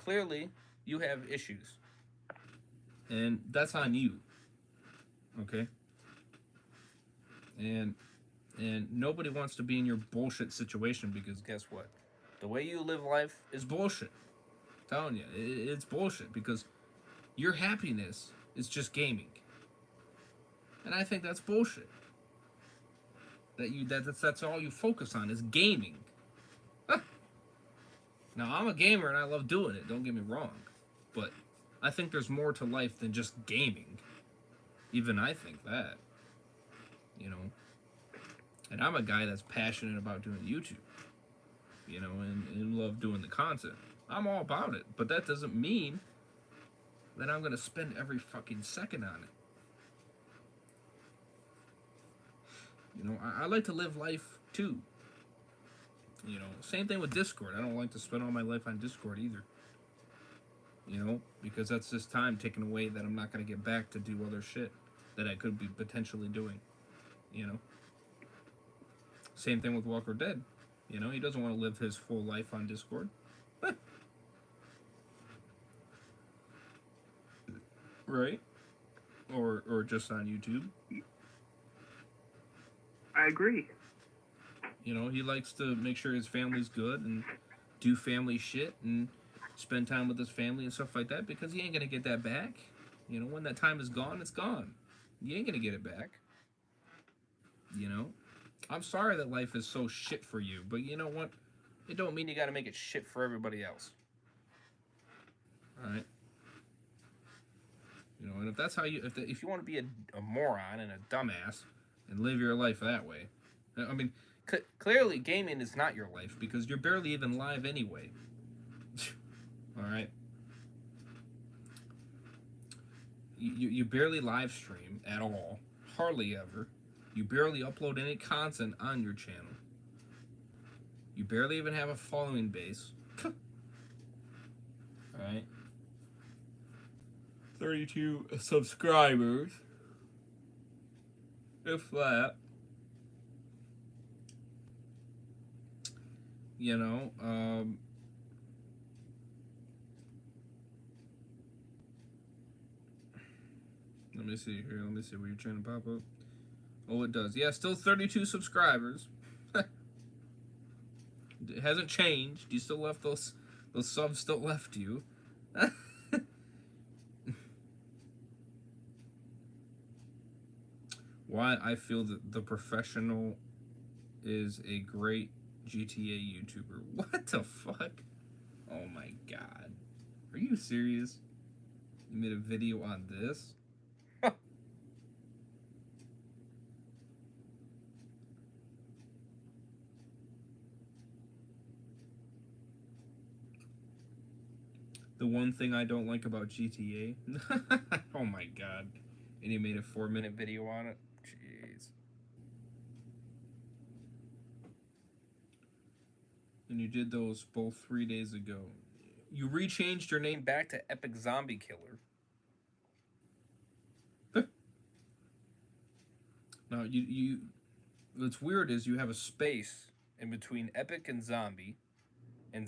Clearly, you have issues. And that's on you. Okay? And nobody wants to be in your bullshit situation because guess what? The way you live life is bullshit. I'm telling you, it's bullshit because your happiness is just gaming. And I think that's bullshit. That's all you focus on is gaming. Now, I'm a gamer and I love doing it, don't get me wrong. But I think there's more to life than just gaming. Even I think that. And I'm a guy that's passionate about doing YouTube. And love doing the content. I'm all about it. But that doesn't mean that I'm going to spend every fucking second on it. I like to live life too. Same thing with Discord. I don't like to spend all my life on Discord either. Because that's just time taken away that I'm not going to get back to do other shit that I could be potentially doing. Same thing with Walker Dead. He doesn't want to live his full life on Discord. Right? Or just on YouTube. I agree. He likes to make sure his family's good and do family shit and spend time with his family and stuff like that because he ain't gonna get that back. When that time is gone, it's gone. You ain't gonna get it back. I'm sorry that life is so shit for you, but you know what? It don't mean you gotta make it shit for everybody else. Alright? And if that's how if you want to be a moron and a dumbass and live your life that way, I mean, clearly gaming is not your life because you're barely even live anyway. Alright? You barely live stream at all. Hardly ever. You barely upload any content on your channel. You barely even have a following base. Alright? 32 subscribers. If that. Let me see here. Let me see where you're trying to pop up. Oh, it does. Yeah, still 32 subscribers. It hasn't changed. You still left those subs still left you. Why I feel that the professional is a great GTA YouTuber. What the fuck? Oh my god. Are you serious? You made a video on this? The one thing I don't like about GTA. Oh my god. And you made a 4-minute video on it? Jeez. And you did those both 3 days ago. You rechanged your name back to EpicZombieKiller. Now, what's weird is you have a space in between Epic and Zombie and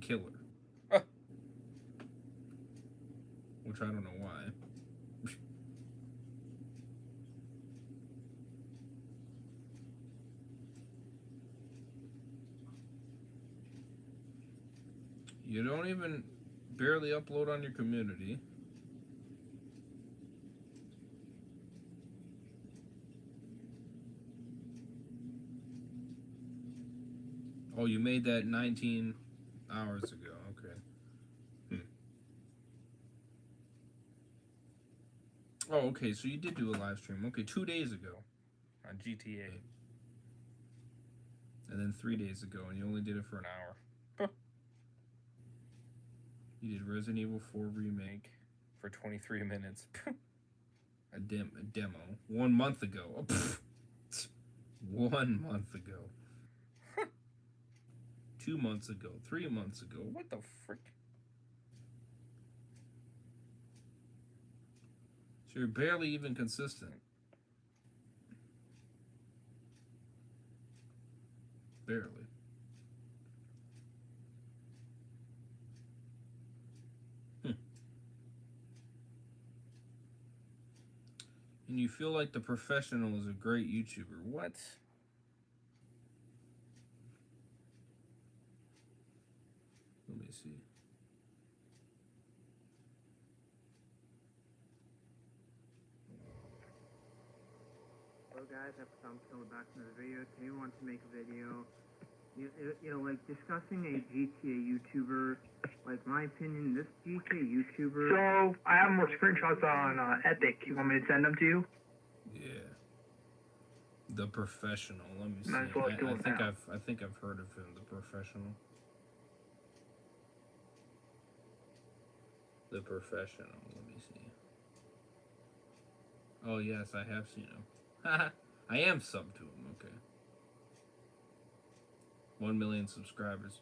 Killer. Which I don't know why. You don't even barely upload on your community. Oh, you made that 19 hours ago. Okay. Oh, okay. So you did do a live stream. Okay, 2 days ago on GTA. And then 3 days ago, and you only did it for an hour. You did Resident Evil 4 Remake for 23 minutes. a demo. 1 month ago. Oh, 1 month ago. 2 months ago. 3 months ago. What the frick? So you're barely even consistent. Barely. And you feel like the professional is a great YouTuber. What? Let me see. Hello guys, EpicZombieKiller back from the video. Today we want to make a video, you know, like discussing a GTA YouTuber. Like my opinion, this GTA YouTuber. So I have more screenshots on Epic. You want me to send them to you? Yeah. The Professional. Let me see. Might as well do it now. I think I've heard of him. The Professional. The Professional. Let me see. Oh yes, I have seen him. I am subbed to him. Okay. 1 million subscribers.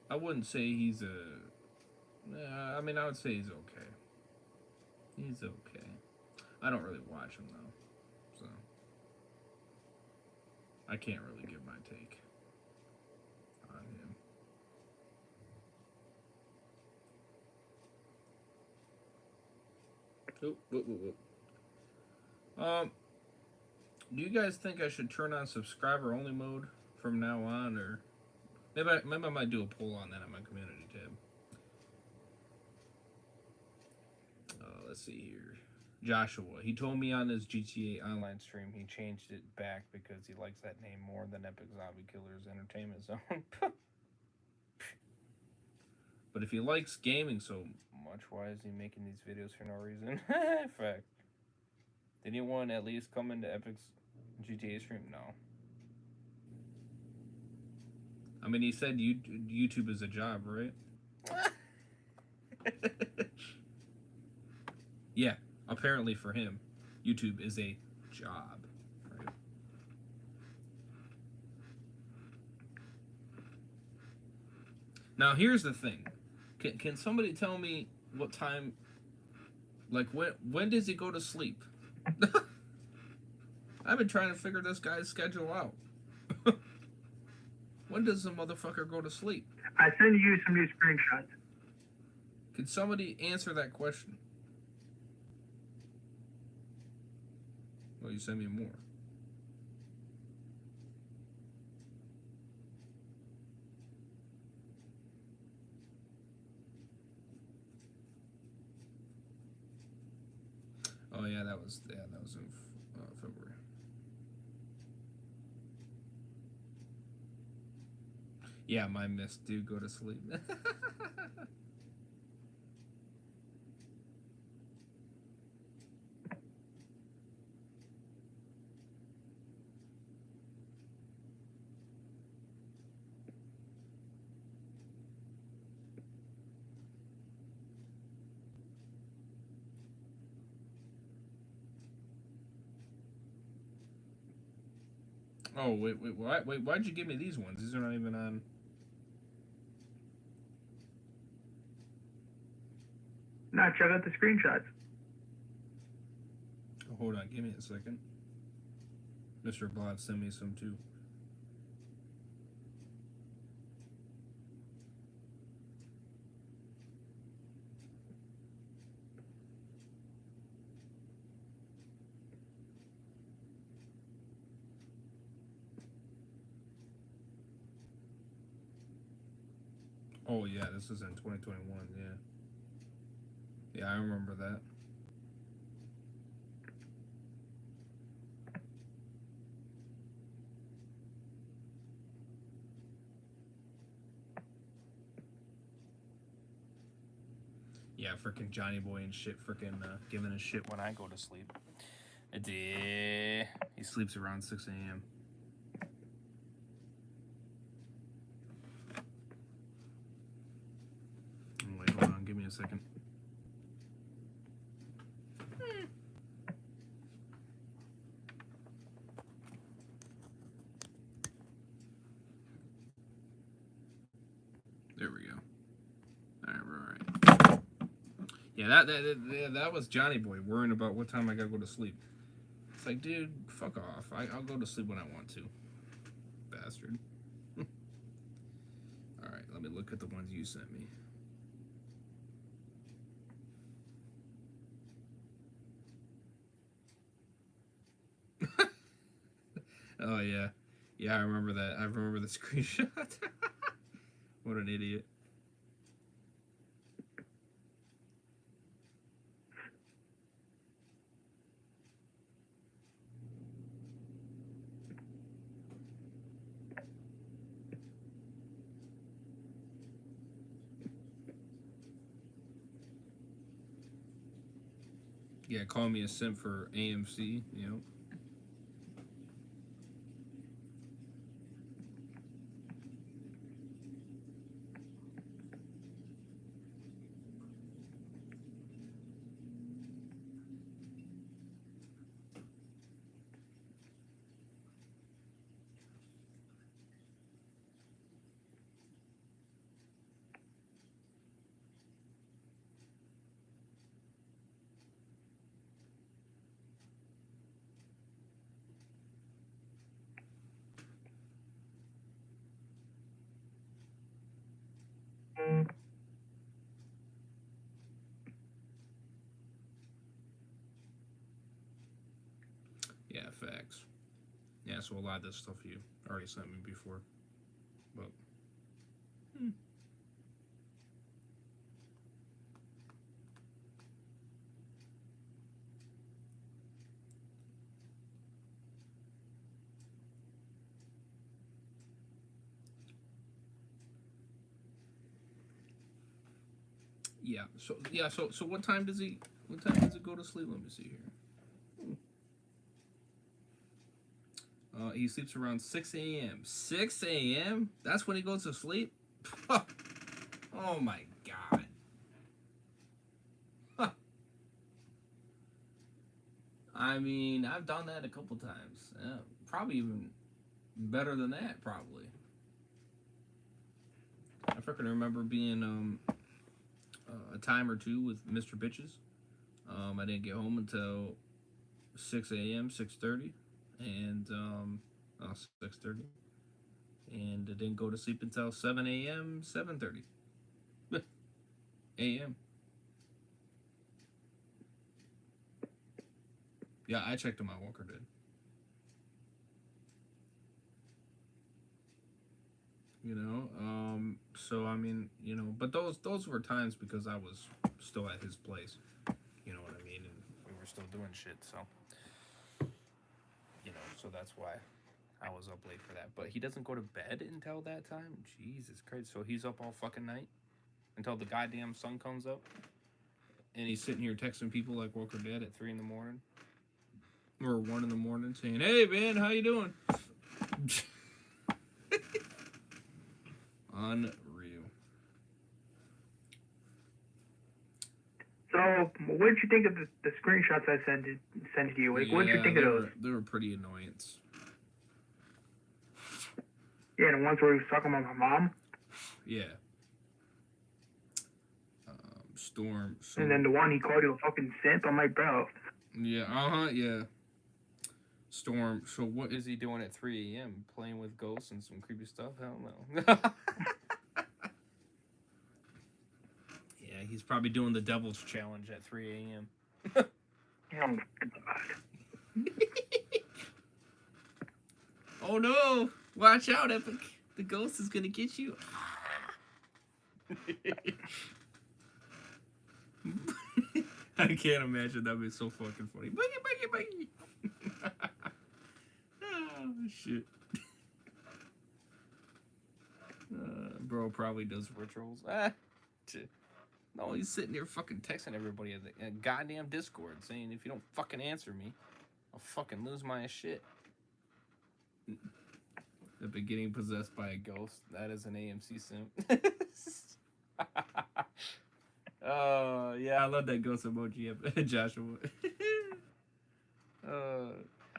I wouldn't say he's I mean, I would say he's okay. He's okay. I don't really watch him though, so I can't really give my take on him. Do you guys think I should turn on subscriber only mode from now on, or maybe I might do a poll on that on my community tab. Let's see here. Joshua, he told me on his GTA Online stream he changed it back because he likes that name more than EpicZombieKiller's Entertainment Zone. But if he likes gaming so much, why is he making these videos for no reason? Fact. Did anyone at least come into Epic's GTA stream? No. I mean, he said YouTube is a job, right? Yeah, apparently for him, YouTube is a job. Right? Now, here's the thing. Can somebody tell me what time, like, when does he go to sleep? I've been trying to figure this guy's schedule out. When does the motherfucker go to sleep? I sent you some new screenshots. Can somebody answer that question? Well, you send me more. Oh yeah, that was in February. Yeah, my miss do go to sleep. Oh, why'd you give me these ones? These are not even on. Nah, check out the screenshots. Oh, hold on, give me a second. Mr. Bot sent me some too. Oh yeah, this is in 2021. Yeah, yeah, I remember that. Yeah, freaking Johnny Boy and shit, freaking giving a shit when I go to sleep. He sleeps around 6 a.m. Wait, hold on, give me a second. There we go. All right. Yeah, that was Johnny Boy worrying about what time I gotta go to sleep. It's like, dude, fuck off. I'll go to sleep when I want to. Bastard. All right, let me look at the ones you sent me. Oh yeah, yeah, I remember that. I remember the screenshot. What an idiot. Yeah, call me a simp for AMC. You know. Yeah, facts. Yeah, so a lot of this stuff you already sent me before, but. Yeah. So what time does he? What time does it go to sleep? Let me see here. He sleeps around 6 a.m. 6 a.m. That's when he goes to sleep. Oh my god. Huh. I mean, I've done that a couple times. Probably even better than that. Probably. I freaking remember being a time or two with Mr. Bitches. I didn't get home until 6 a.m., 6:30, and 6:30, and I didn't go to sleep until 7 a.m., 7:30 a.m. Yeah, I checked him out. Walker did. You know, so I mean, you know, but those were times because I was still at his place. You know what I mean? And we were still doing shit. So, you know, so that's why I was up late for that. But he doesn't go to bed until that time? Jesus Christ. So he's up all fucking night? Until the goddamn sun comes up? And he's sitting here texting people like Walker Dead at 3 in the morning? Or 1 in the morning saying, hey, man, how you doing? Unreal. So, what did you think of the screenshots I sent to you? Like, what did you think of those? They were pretty annoyance. Yeah, the ones where he was talking about my mom? Yeah. Storm. And then the one he called you a fucking simp? I'm like, bro. Yeah, yeah. Storm. So what is he doing at 3 a.m.? Playing with ghosts and some creepy stuff? Hell no. Yeah, he's probably doing the Devil's Challenge at 3 a.m. Oh, God. Oh, no. Watch out, Epic. The ghost is going to get you. I can't imagine. That'd be so fucking funny. Boogie, boogie, boogie. Oh, shit. Bro probably does rituals. Shit. No, he's sitting there fucking texting everybody at the goddamn Discord saying, if you don't fucking answer me, I'll fucking lose my shit. The beginning possessed by a ghost. That is an AMC simp. Oh, yeah, I love that ghost emoji, Joshua.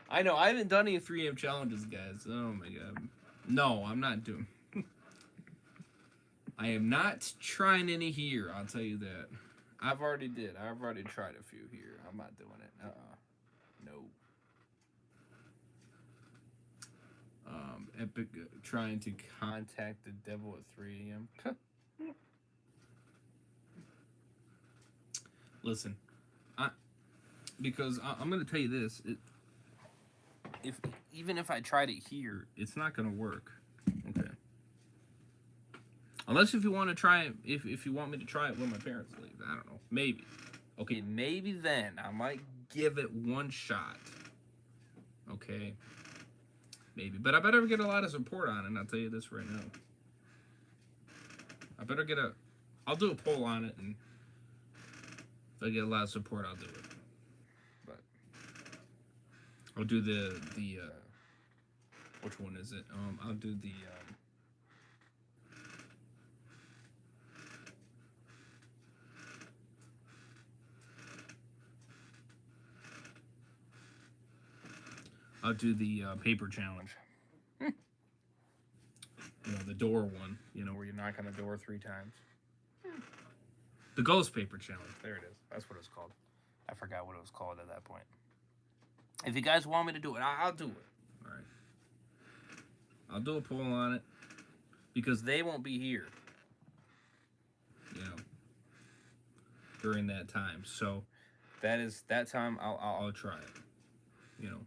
I know, I haven't done any 3 a.m. challenges, guys. Oh, my God. No, I'm not doing... I am not trying any here, I'll tell you that. I've already tried a few here. I'm not doing it. No. Epic trying to contact the devil at 3 a.m. Listen, because I'm going to tell you this. Even if I tried it here, it's not going to work. Okay. Unless if you want to try it, if you want me to try it when my parents leave. I don't know. Maybe. Okay, maybe then I might give it one shot. Okay. Maybe. But I better get a lot of support on it, and I'll tell you this right now. I'll do a poll on it, and if I get a lot of support, I'll do it. But I'll do the which one is it? I'll do the paper challenge. You know, the door one. You know, where you knock on the door 3 times. The ghost paper challenge. There it is. That's what it's called. I forgot what it was called at that point. If you guys want me to do it, I'll do it. All right. I'll do a poll on it because they won't be here. You know, during that time. So that time I'll try it. You know.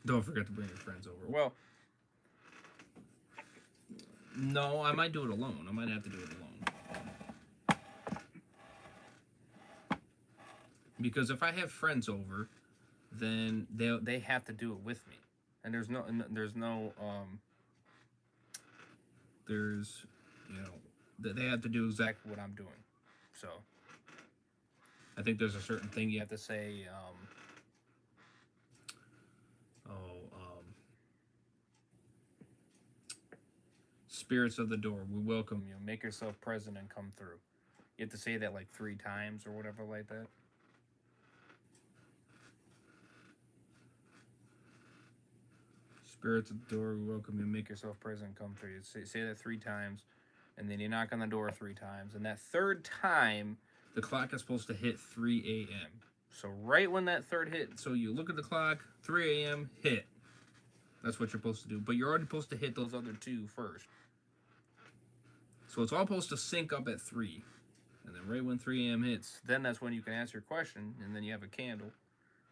Don't forget to bring your friends over. Well, no, I might do it alone. I might have to do it alone. Because if I have friends over, then they have to do it with me. And there's you know, they have to do exactly what I'm doing. So I think there's a certain thing you have to say, spirits of the door, we welcome you. Make yourself present and come through. You have to say that like 3 times or whatever like that. Spirits of the door, we welcome you. Make yourself present and come through. You say that 3 times, and then you knock on the door 3 times. And that 3rd time, the clock is supposed to hit 3 a.m. So right when that 3rd hit, so you look at the clock, 3 a.m., hit. That's what you're supposed to do. But you're already supposed to hit those other 2 first. So it's all supposed to sync up at 3. And then right when 3 a.m. hits, then that's when you can answer your question. And then you have a candle.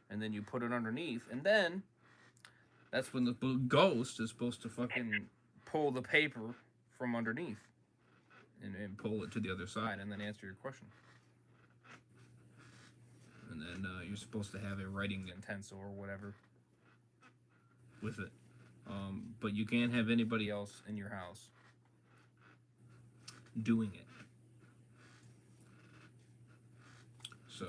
And then you put it underneath. And then that's when the ghost is supposed to fucking pull the paper from underneath. And pull it to the other side. And then answer your question. And then you're supposed to have a writing utensil or whatever with it. But you can't have anybody else in your house doing it. So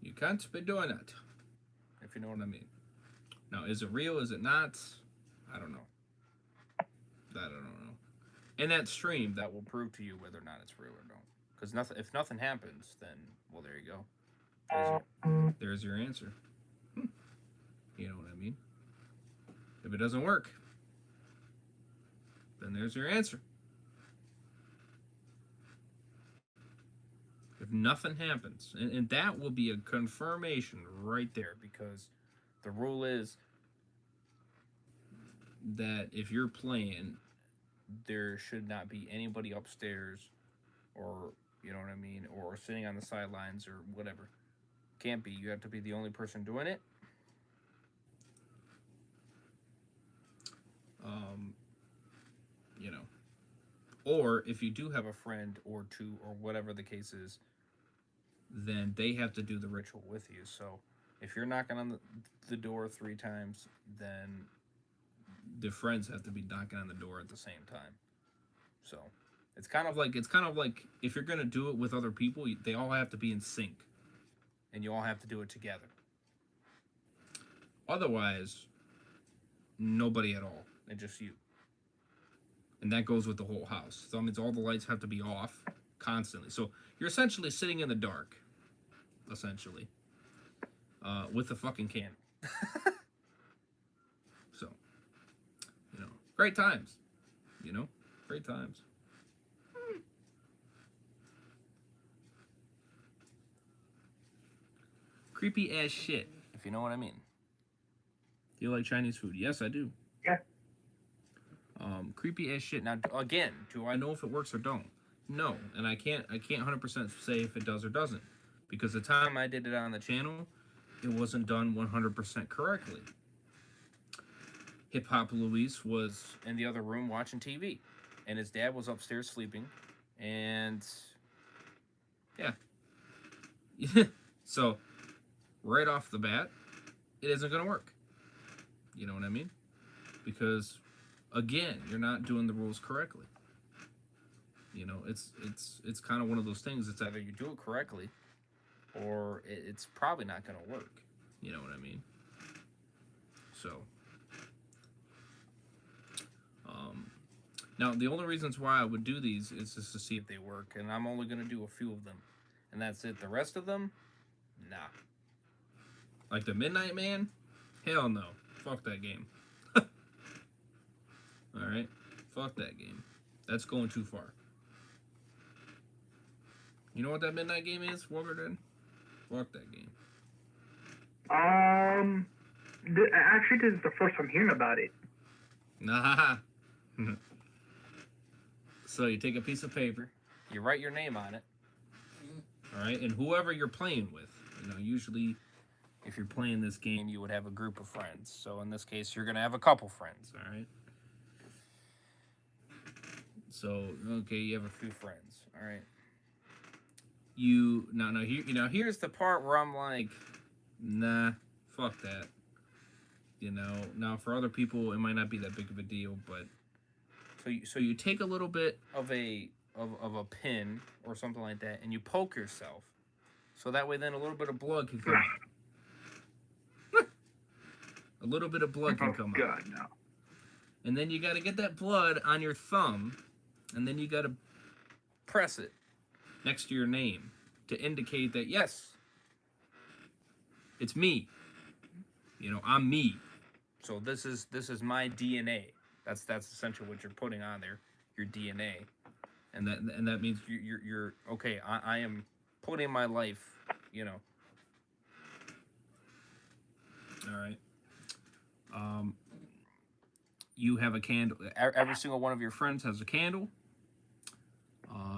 you can't be doing it, if you know what I mean. Now, is it real? Is it not? I don't know. That I don't know. In that stream, that will prove to you whether or not it's real or not. Because if nothing happens, then, well, there you go. There's your answer. You know what I mean? If it doesn't work, then there's your answer. If nothing happens, and that will be a confirmation right there, because the rule is that if you're playing, there should not be anybody upstairs, or, you know what I mean, or sitting on the sidelines or whatever. Can't be. You have to be the only person doing it. You know, or if you do have a friend or two or whatever the case is, then they have to do the ritual with you. So if you're knocking on the door 3 times, then the friends have to be knocking on the door at the same time. So it's kind of like if you're gonna do it with other people, they all have to be in sync, and you all have to do it together. Otherwise, nobody at all, and just you. And that goes with the whole house. So that means all the lights have to be off constantly. So you're essentially sitting in the dark, essentially, with a fucking candle. So, you know, great times. You know, great times. Creepy as shit, if you know what I mean. Do you like Chinese food? Yes, I do. Yeah. Creepy as shit. Now, again, do I know if it works or don't? No, and I can't 100% say if it does or doesn't, because the time I did it on the channel, it wasn't done 100% correctly. Hip Hop Luis was in the other room watching TV, and his dad was upstairs sleeping, and yeah. So, right off the bat, it isn't gonna work. You know what I mean? Because, again, you're not doing the rules correctly. You know, it's kind of one of those things. It's either you do it correctly, or it's probably not going to work. You know what I mean? So, now the only reasons why I would do these is just to see if they work, and I'm only going to do a few of them, and that's it. The rest of them, nah. Like the Midnight Man, hell no. Fuck that game. Alright? Fuck that game. That's going too far. You know what that Midnight game is, Walker Dead? Fuck that game. Actually, this is the first I'm hearing about it. Nah. So you take a piece of paper, you write your name on it, alright? And whoever you're playing with, you know, usually if you're playing this game, you would have a group of friends. So in this case, you're going to have a couple friends, alright? So, okay, you have a few friends, alright? Here's the part where I'm like, nah, fuck that. You know, now for other people, it might not be that big of a deal, but so you take a little bit of a pin or something like that, and you poke yourself, so that way then a little bit of blood can come out. A little bit of blood can come out. God, no. And then you got to get that blood on your thumb, and then you got to press it next to your name to indicate that, yes, it's me. You know, I'm me. So this is my DNA. That's essentially what you're putting on there, your DNA, and that means you're okay. I am putting my life, you know. All right. You have a candle. Every single one of your friends has a candle.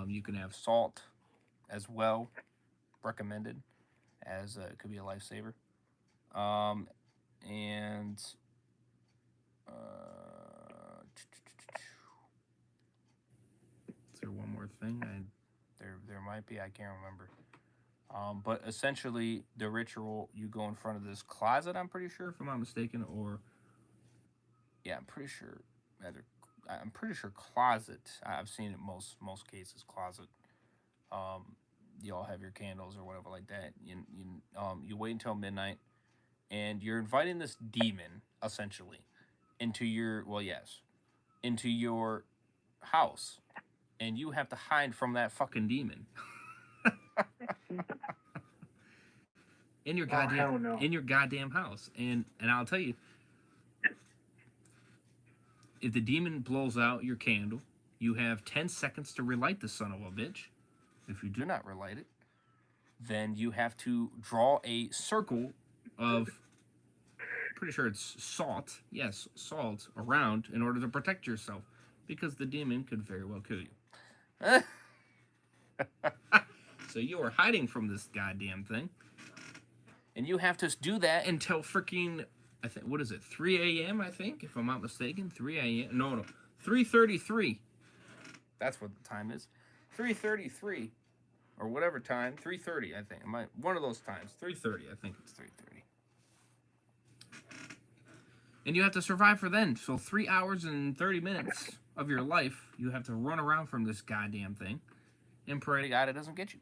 You can have salt as well, recommended, as it could be a lifesaver. And is there one more thing. There might be. I can't remember. But essentially, the ritual, you go in front of this closet, I'm pretty sure, if I'm not mistaken, or... Yeah, I'm pretty sure. I'm pretty sure closet. I've seen it most cases, closet. You all have your candles or whatever like that. You wait until midnight, and you're inviting this demon, essentially, into your... Well, yes. Into your house. And you have to hide from that fucking demon. in your goddamn house. And I'll tell you, if the demon blows out your candle, you have 10 seconds to relight the son of a bitch. If you do not relight it, then you have to draw a circle of, pretty sure it's salt, yes, salt, around in order to protect yourself, because the demon could very well kill you. So you are hiding from this goddamn thing, and you have to do that until freaking, I think, what is it, 3 a.m., I think, if I'm not mistaken, 3 a.m., no, 3:33, that's what the time is, 3:33, or whatever time, 3:30, I think, one of those times, 3:30, I think it's 3:30, and you have to survive for then, so 3 hours and 30 minutes of your life, you have to run around from this goddamn thing, and pray to God it doesn't get you.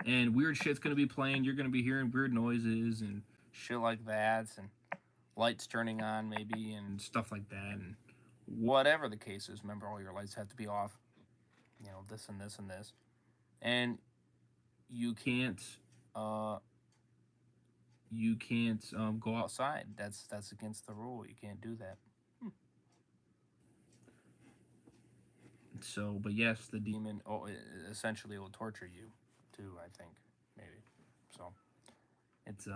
And weird shit's gonna be playing, you're gonna be hearing weird noises, and shit like that, and lights turning on, maybe, and stuff like that, and whatever the case is, remember, all your lights have to be off, you know, this and this and this, and you can't go outside. That's against the rule. You can't do that. So, but yes, the demon, essentially will torture you too, I think, maybe. So, it's,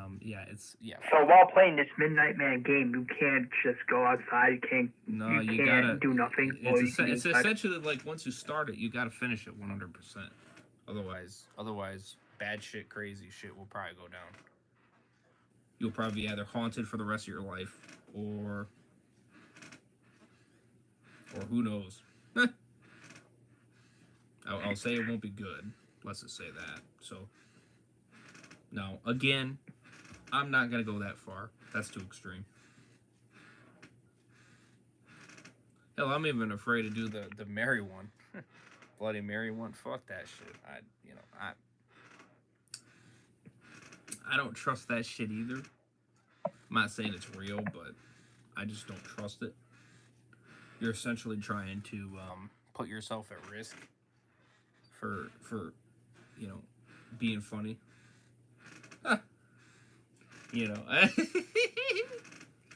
yeah. So while playing this Midnight Man game, you can't just go outside. You can't. No, you can't gotta do nothing. It's essentially like once you start it, you gotta finish it 100%. Otherwise, bad shit, crazy shit will probably go down. You'll probably be either haunted for the rest of your life, or who knows. I'll say it won't be good. Let's just say that. So, no, again, I'm not going to go that far. That's too extreme. Hell, I'm even afraid to do the Mary one. Bloody Mary one. Fuck that shit. I don't trust that shit either. I'm not saying it's real, but I just don't trust it. You're essentially trying to put yourself at risk for being funny.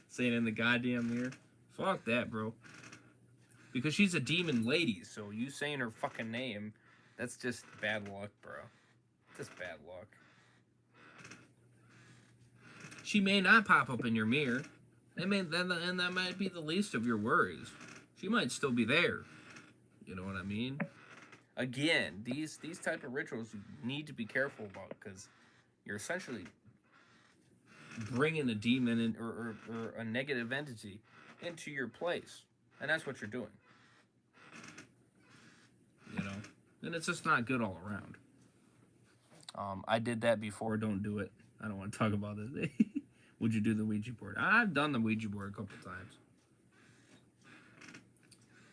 Saying in the goddamn mirror. Fuck that, bro. Because she's a demon lady, so you saying her fucking name, that's just bad luck, bro. Just bad luck. She may not pop up in your mirror. And that might be the least of your worries. She might still be there. You know what I mean? Again, these type of rituals you need to be careful about, because you're essentially bringing a demon in, or a negative entity into your place, and that's what you're doing. And it's just not good all around. I did that before. Don't do it. I don't want to talk about this. Would you do the Ouija board? I've done the Ouija board a couple times.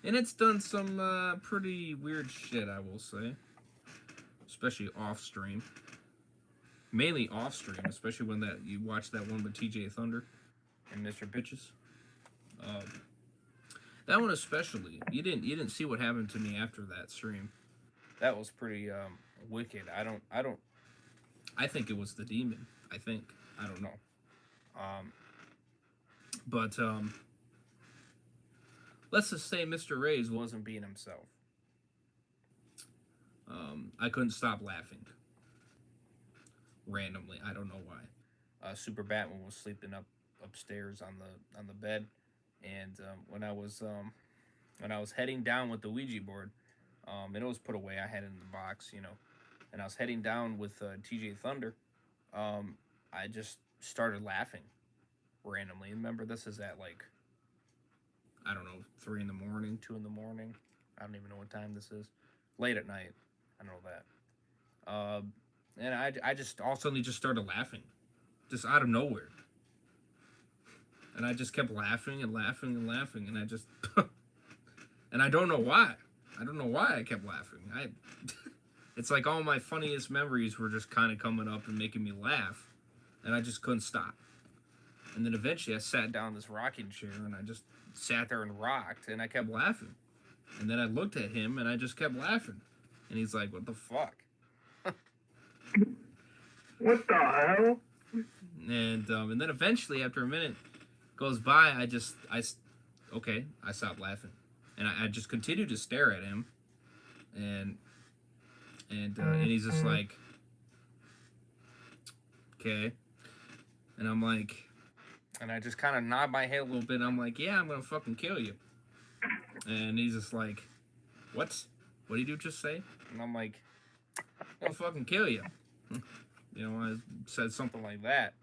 And it's done some pretty weird shit, I will say. Especially off-stream. Mainly off-stream, especially when you watch that one with TJ Thunder and Mr. Bitches. That one especially. You didn't see what happened to me after that stream. That was pretty wicked. I think it was the demon. I don't know. But let's just say Mr. Ray's wasn't being himself. I couldn't stop laughing. Randomly, I don't know why. Super Batman was sleeping upstairs on the bed, and when I was heading down with the Ouija board, it was put away. I had it in the box, and I was heading down with TJ Thunder. I just started laughing randomly. Remember, this is at 3 in the morning, 2 in the morning. I don't even know what time this is. Late at night. I know that. And I just all of a sudden just started laughing, just out of nowhere. And I just kept laughing and laughing and laughing, and I just, and I don't know why. I don't know why I kept laughing. It's like all my funniest memories were just kind of coming up and making me laugh, and I just couldn't stop. And then eventually I sat down in this rocking chair, and I just sat there and rocked, and I kept laughing. And then I looked at him, and I just kept laughing. And he's like, "What the fuck?" What the hell? And then eventually, after a minute goes by, I stopped laughing, and I just continued to stare at him, and he's just like, "Okay," and I'm like, and I just kind of nod my head a little bit, and I'm like, "Yeah, I'm gonna fucking kill you," and he's just like, "What? What did you just say?" And I'm like, "I'm gonna fucking kill you." You know, I said something like that.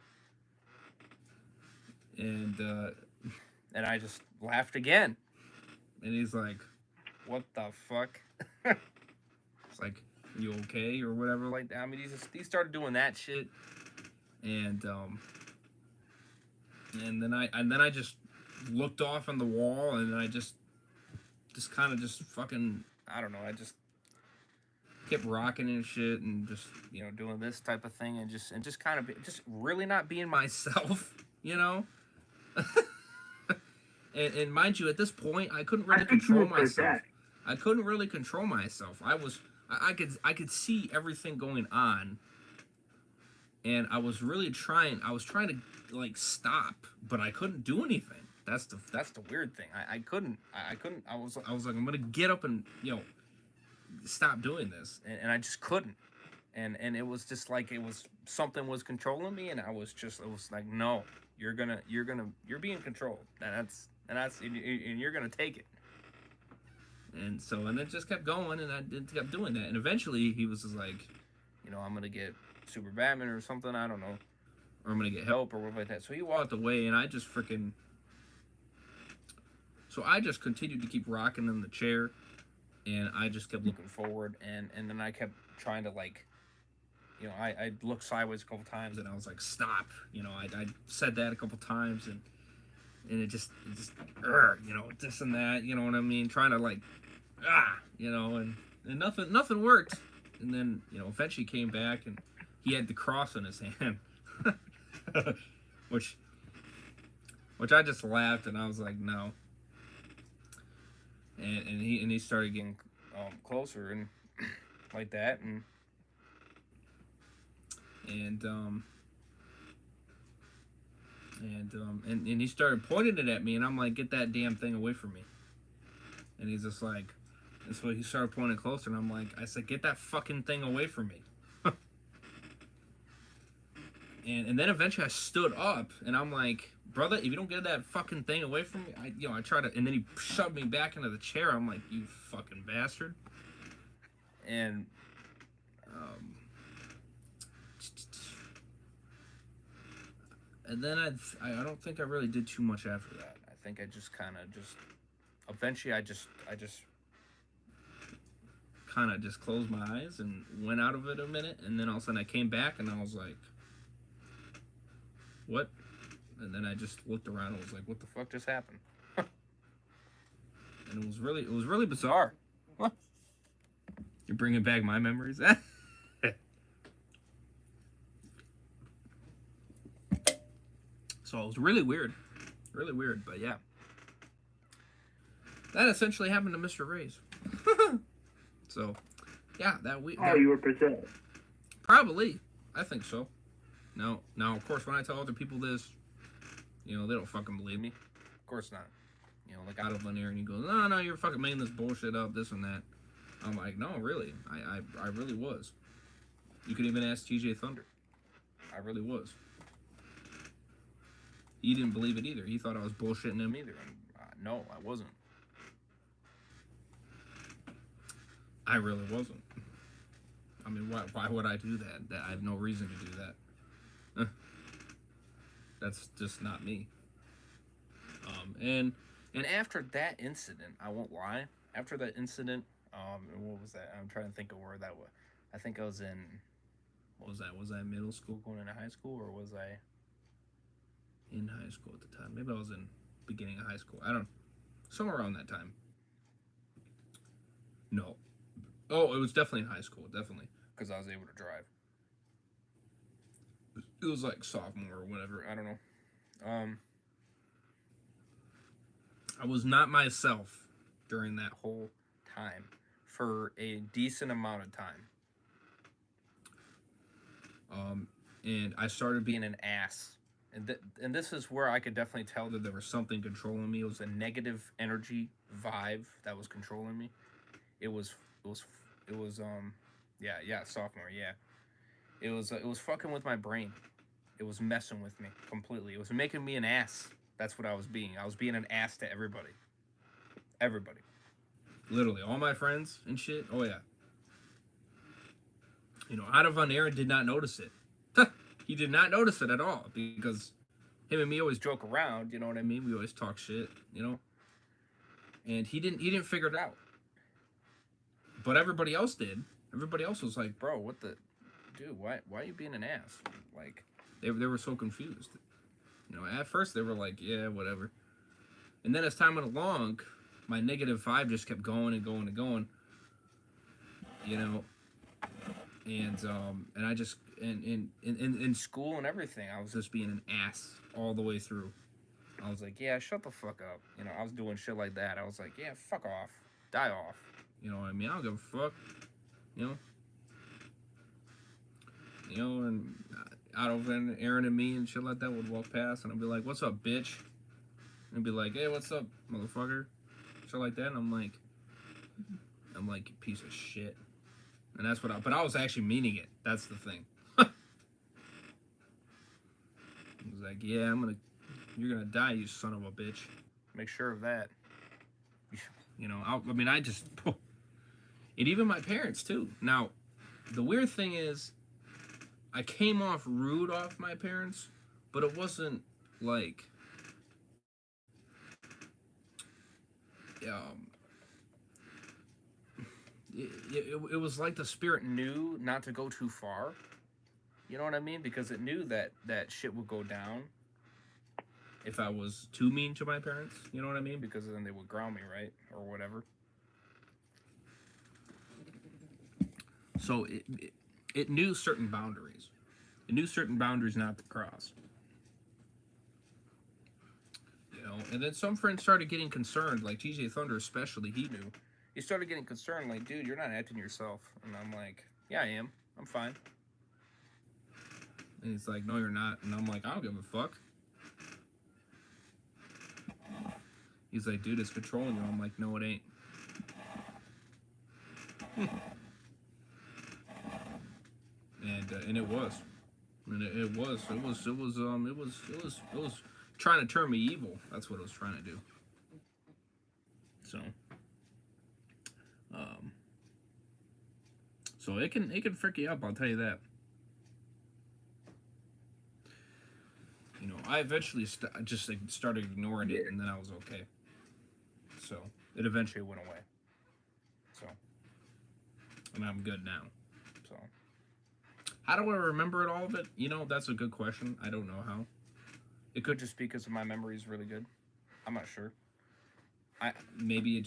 And I just laughed again. And he's like, "What the fuck?" It's like, "You okay?" or whatever like that. I mean, he started doing that shit. And then I just looked off on the wall, and I just kind of just fucking, I don't know, I just kept rocking and shit, and just, you know, doing this type of thing, and just kind of just really not being myself, you know. and mind you, at this point, I couldn't really control myself. I couldn't really control myself. I could see everything going on, and I was trying to like stop, but I couldn't do anything. That's the weird thing. I couldn't. I was like, I'm gonna get up and, you know, stop doing this, and I just couldn't. And it was just like something was controlling me, and it was like, no, you're being controlled, and you're gonna take it. And so, and it just kept going, and I kept doing that, and eventually he was just like, you know, "I'm gonna get Super Batman or something, I don't know, or I'm gonna get help or whatever like that." So he walked away, and I just continued to keep rocking in the chair, and I just kept looking forward, and then I kept trying to, like, you know, I looked sideways a couple times, and I was like, "Stop," you know, I said that a couple times, and it just you know, this and that, you know what I mean, trying to, like, you know, and nothing worked. And then, you know, eventually he came back, and he had the cross in his hand, which I just laughed, and I was like, "No." And he started getting closer and like that, and he started pointing it at me, and I'm like, "Get that damn thing away from me." And he's just like, and so he started pointing closer, and I'm like, I said, "Get that fucking thing away from me." and then eventually I stood up, and I'm like, "Brother, if you don't get that fucking thing away from me," I try to, and then he shoved me back into the chair. I'm like, "You fucking bastard." And and then I don't think I really did too much after that. I think I just kind of eventually I just kind of just closed my eyes and went out of it a minute, and then all of a sudden I came back, and I was like, "What?" And then I just looked around and was like, "What the fuck just happened?" And it was really bizarre. What? You're bringing back my memories? So it was really weird, but yeah. That essentially happened to Mr. Ray's. So, yeah, that week. Oh, you were possessed. Probably. I think so. Now, of course, when I tell other people this, you know, they don't fucking believe me. Of course not. You know, like, out of linear, and he goes, "No, you're fucking making this bullshit up, this and that." I'm like, "No, really. I really was. You could even ask TJ Thunder. I really was." He didn't believe it either. He thought I was bullshitting him either. And, no, I wasn't. I really wasn't. I mean, why would I do that? I have no reason to do that. That's just not me. And after that incident, I won't lie, after that incident, what was that? I'm trying to think of where that was. I think I was in, what was that? Was I middle school going into high school, or was I in high school at the time? Maybe I was in beginning of high school. I don't, somewhere around that time. No. Oh, it was definitely in high school, definitely, because I was able to drive. It was like sophomore or whatever. I don't know. I was not myself during that whole time for a decent amount of time. And I started being an ass. And this is where I could definitely tell that there was something controlling me. It was a negative energy vibe that was controlling me. It was sophomore, yeah. It was fucking with my brain. It was messing with me completely. It was making me an ass. That's what I was being. I was being an ass to everybody. Everybody. Literally, all my friends and shit. Oh, yeah. You know, Otto von Aaron did not notice it. He did not notice it at all because him and me always joke around, you know what I mean? We always talk shit, you know? And he didn't figure it out. But everybody else did. Everybody else was like, bro, what the... Dude, why are you being an ass? Like, they were so confused. You know, at first they were like, yeah, whatever. And then as time went along, my negative vibe just kept going and going and going. You know, and I just in school and everything, I was just being an ass all the way through. I was like, yeah, shut the fuck up. You know, I was doing shit like that. I was like, yeah, fuck off, die off. You know what I mean? I don't give a fuck. You know, and out of Aaron and me and shit like that would walk past, and I'd be like, what's up, bitch? And be like, hey, what's up, motherfucker? Shit like that, and I'm like, piece of shit. And that's what but I was actually meaning it. That's the thing. I was like, yeah, you're gonna die, you son of a bitch. Make sure of that. You know, I just, and even my parents too. Now, the weird thing is, I came off rude off my parents, but it wasn't like, it was like the spirit knew not to go too far. You know what I mean? Because it knew that shit would go down if I was too mean to my parents. You know what I mean? Because then they would ground me, right? Or whatever. So it knew certain boundaries. It knew certain boundaries not to cross. You know, and then some friends started getting concerned, like TJ Thunder especially, he knew. He started getting concerned, like, dude, you're not acting yourself. And I'm like, yeah, I am. I'm fine. And he's like, no, you're not. And I'm like, I don't give a fuck. He's like, dude, it's controlling you. I'm like, no, it ain't. And it was. And it was trying to turn me evil. That's what it was trying to do. So it can freak you up, I'll tell you that. You know, I eventually just started ignoring it, and then I was okay. So it eventually went away. So, and I'm good now. So, how do I remember it all of it? You know, that's a good question. I don't know how. It could just be because my memory is really good. I'm not sure. Maybe it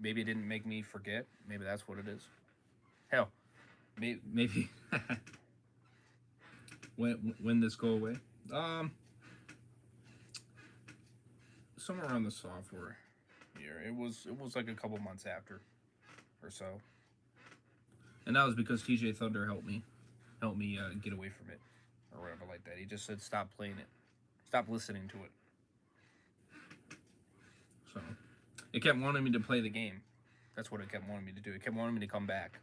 didn't make me forget. Maybe that's what it is. Hell, maybe when this go away. Somewhere around the sophomore year. It was like a couple months after, or so. And that was because TJ Thunder helped me get away from it, or whatever like that. He just said, stop playing it, stop listening to it. So it kept wanting me to play the game. That's what it kept wanting me to do. It kept wanting me to come back.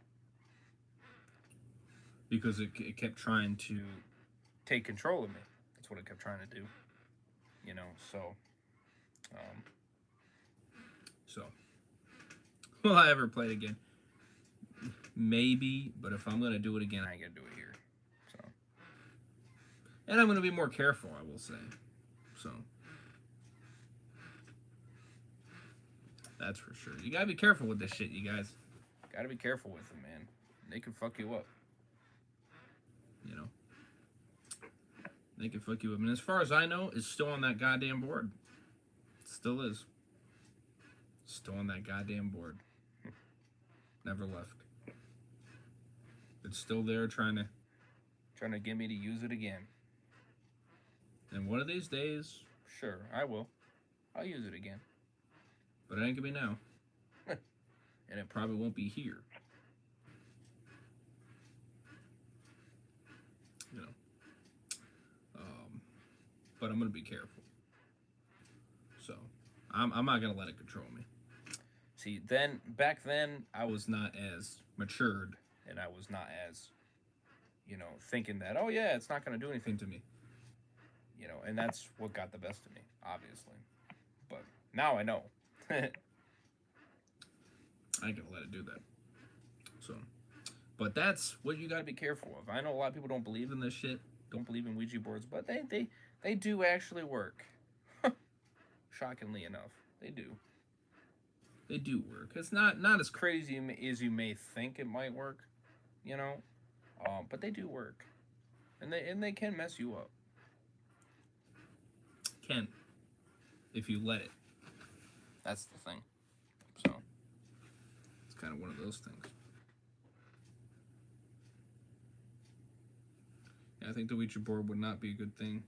Because it kept trying to take control of me. That's what it kept trying to do. You know, so. Will I ever play it again? Maybe, but if I'm going to do it again, I ain't going to do it here. So. And I'm going to be more careful, I will say. So. That's for sure. You gotta be careful with this shit, you guys. Gotta be careful with them, man. They can fuck you up. You know? They can fuck you up. And as far as I know, it's still on that goddamn board. It still is. Still on that goddamn board. Never left. It's still there trying to get me to use it again. And one of these days, sure, I will. I'll use it again. But it ain't gonna be now. And it probably won't be here. You know. But I'm gonna be careful. So I'm not gonna let it control me. See, back then I was not as matured, and I was not as, thinking that, oh yeah, it's not gonna do anything to me. And that's what got the best of me, obviously. But now I know. I ain't gonna let it do that. So, but that's what you gotta be careful of. I know a lot of people don't believe in this shit, don't believe in Ouija boards, but they do actually work. Shockingly enough, they do. They do work. It's not as crazy as you may think it might work, but they do work, and they can mess you up. Can, if you let it. That's the thing. So it's kind of one of those things. Yeah, I think the Ouija board would not be a good thing.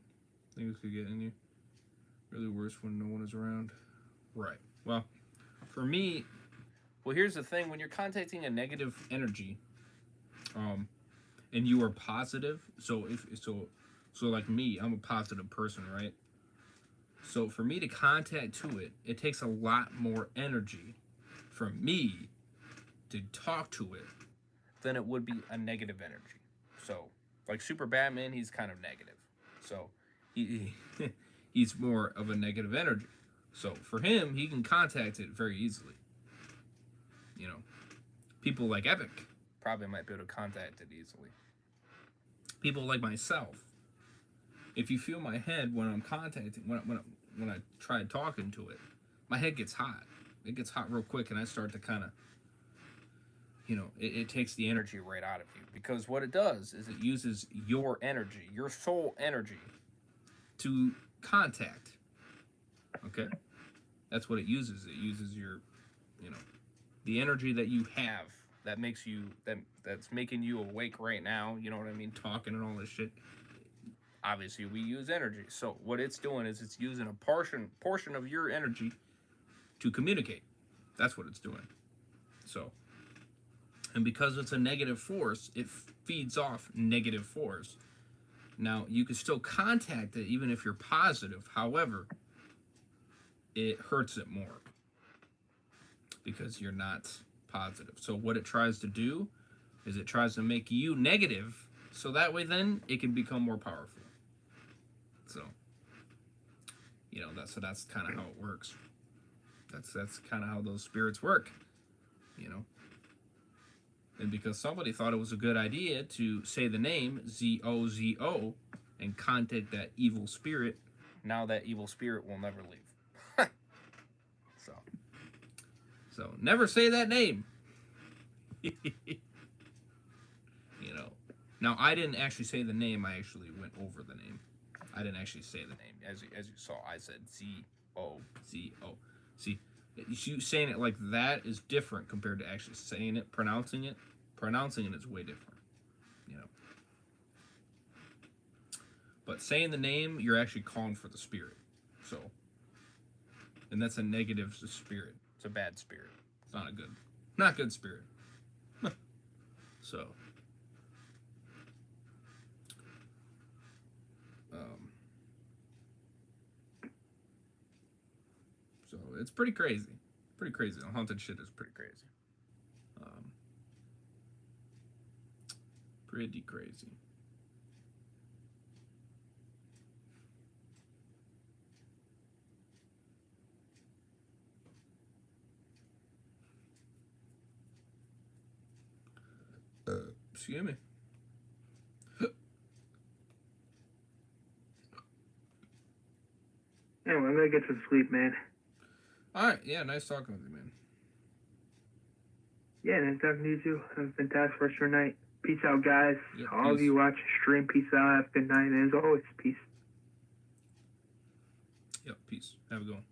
Things could get in you. Really worse when no one is around. Right. Well, for me, here's the thing: when you're contacting a negative energy, and you are positive, so like me, I'm a positive person, right? So for me to contact to it, it takes a lot more energy for me to talk to it than it would be a negative energy. So, like Super Batman, he's kind of negative. So he's more of a negative energy. So for him, he can contact it very easily. People like Epic probably might be able to contact it easily. People like myself, if you feel my head when I'm contacting, when I try talking to it, my head gets hot. It gets hot real quick, and I start to kind of, it takes the energy right out of you. Because what it does is it uses your energy, your soul energy, to contact. Okay? That's what it uses. It uses your, the energy that you have that makes you, that's making you awake right now, you know what I mean? Talking and all this shit. Obviously, we use energy. So what it's doing is it's using a portion of your energy to communicate. That's what it's doing. So, and because it's a negative force, it feeds off negative force. Now, you can still contact it even if you're positive. However, it hurts it more because you're not positive. So what it tries to do is it tries to make you negative, so that way then it can become more powerful. So, that's kind of how it works. That's kind of how those spirits work, And because somebody thought it was a good idea to say the name ZOZO and contact that evil spirit, now that evil spirit will never leave. So never say that name. Now I didn't actually say the name. I actually went over the name. I didn't actually say the name. As you saw, I said ZOZO. See, you saying it like that is different compared to actually saying it, pronouncing it. Pronouncing it is way different. But saying the name, you're actually calling for the spirit. So, and that's a negative spirit. It's a bad spirit. It's not good spirit. So, so it's pretty crazy. Pretty crazy. Haunted shit is pretty crazy. Pretty crazy. Excuse me. Anyway, I'm gonna get some sleep, man. All right, yeah, nice talking with you, man. Yeah, nice talking to you too. Have a fantastic rest of your night. Peace out, guys. Yep, All of peace. you watching stream, peace out. Have a good night. And as always, peace. Yep, peace. Have a good one.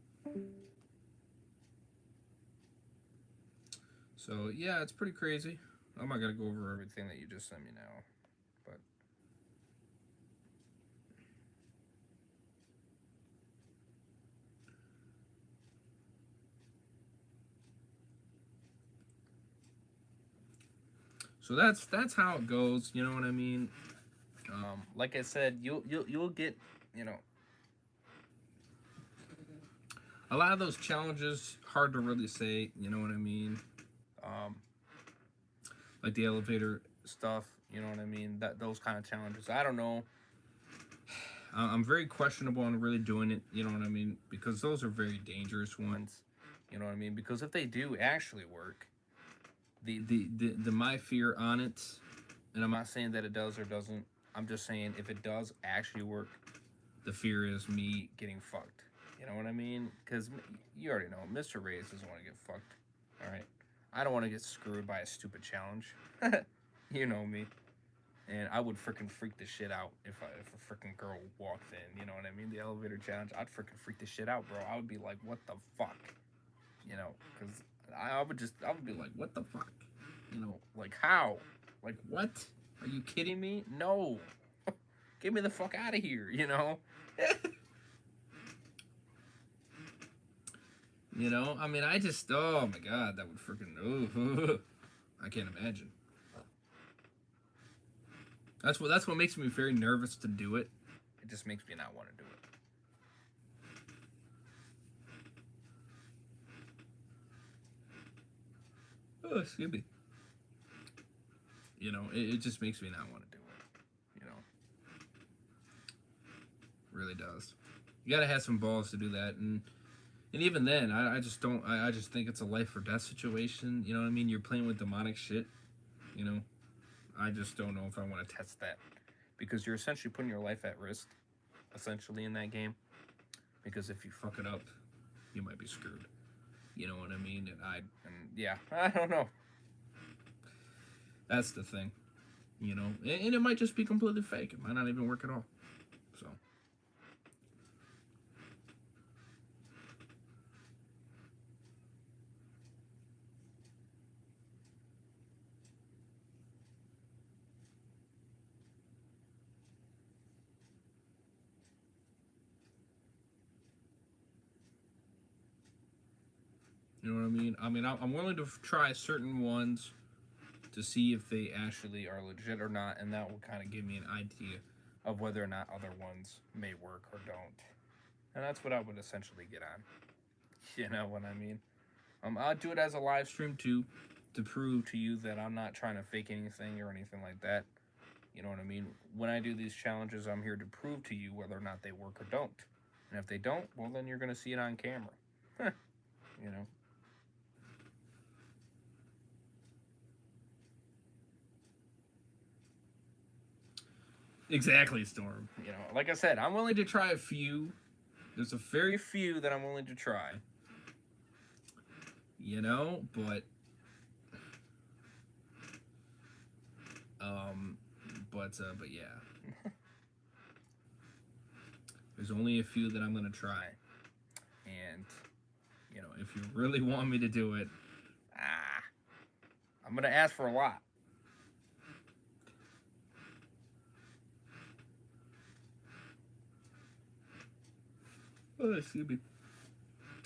So, yeah, it's pretty crazy. I'm not going to go over everything that you just sent me now, but... So that's how it goes, you know what I mean? Like I said, you'll get, you know, a lot of those challenges hard to really say, you know what I mean? Like the elevator stuff, you know what I mean? Those kind of challenges. I don't know. I'm very questionable on really doing it, you know what I mean? Because those are very dangerous ones, you know what I mean? Because if they do actually work, the my fear on it, and I'm not saying that it does or doesn't. I'm just saying if it does actually work, the fear is me getting fucked. You know what I mean? Because you already know, Mr. Reyes doesn't want to get fucked. All right, I don't want to get screwed by a stupid challenge. You know me, and I would freaking freak the shit out if a freaking girl walked in. You know what I mean? The elevator challenge, I'd freaking freak the shit out, bro. I would be like, what the fuck? You know, because I would be like, what the fuck? You know, like how? Like what? Are you kidding me? No. Get me the fuck out of here, you know? You know, I mean, oh my god, that would freaking, I can't imagine. That's what makes me very nervous to do it. It just makes me not want to do it. Oh, excuse me. You know, it just makes me not want to do it. You know, really does. You gotta have some balls to do that, and even then, I just don't. I just think it's a life or death situation. You know what I mean? You're playing with demonic shit. You know, I just don't know if I want to test that because you're essentially putting your life at risk, essentially in that game. Because if you fuck it up, you might be screwed. You know what I mean? And yeah, I don't know. That's the thing, you know, and it might just be completely fake. It might not even work at all. So, you know what I mean? I mean, I'm willing to try certain ones to see if they actually are legit or not, and that will kind of give me an idea of whether or not other ones may work or don't. And that's what I would essentially get on. You know what I mean? I'll do it as a live stream too, to prove to you that I'm not trying to fake anything or anything like that. You know what I mean? When I do these challenges, I'm here to prove to you whether or not they work or don't. And if they don't, well, then you're going to see it on camera. You know? Exactly, Storm. You know, like I said, I'm willing to try a few. There's a very few that I'm willing to try. You know, but but yeah. There's only a few that I'm gonna try. And you know, if you really want me to do it, I'm gonna ask for a lot. Oh, excuse me.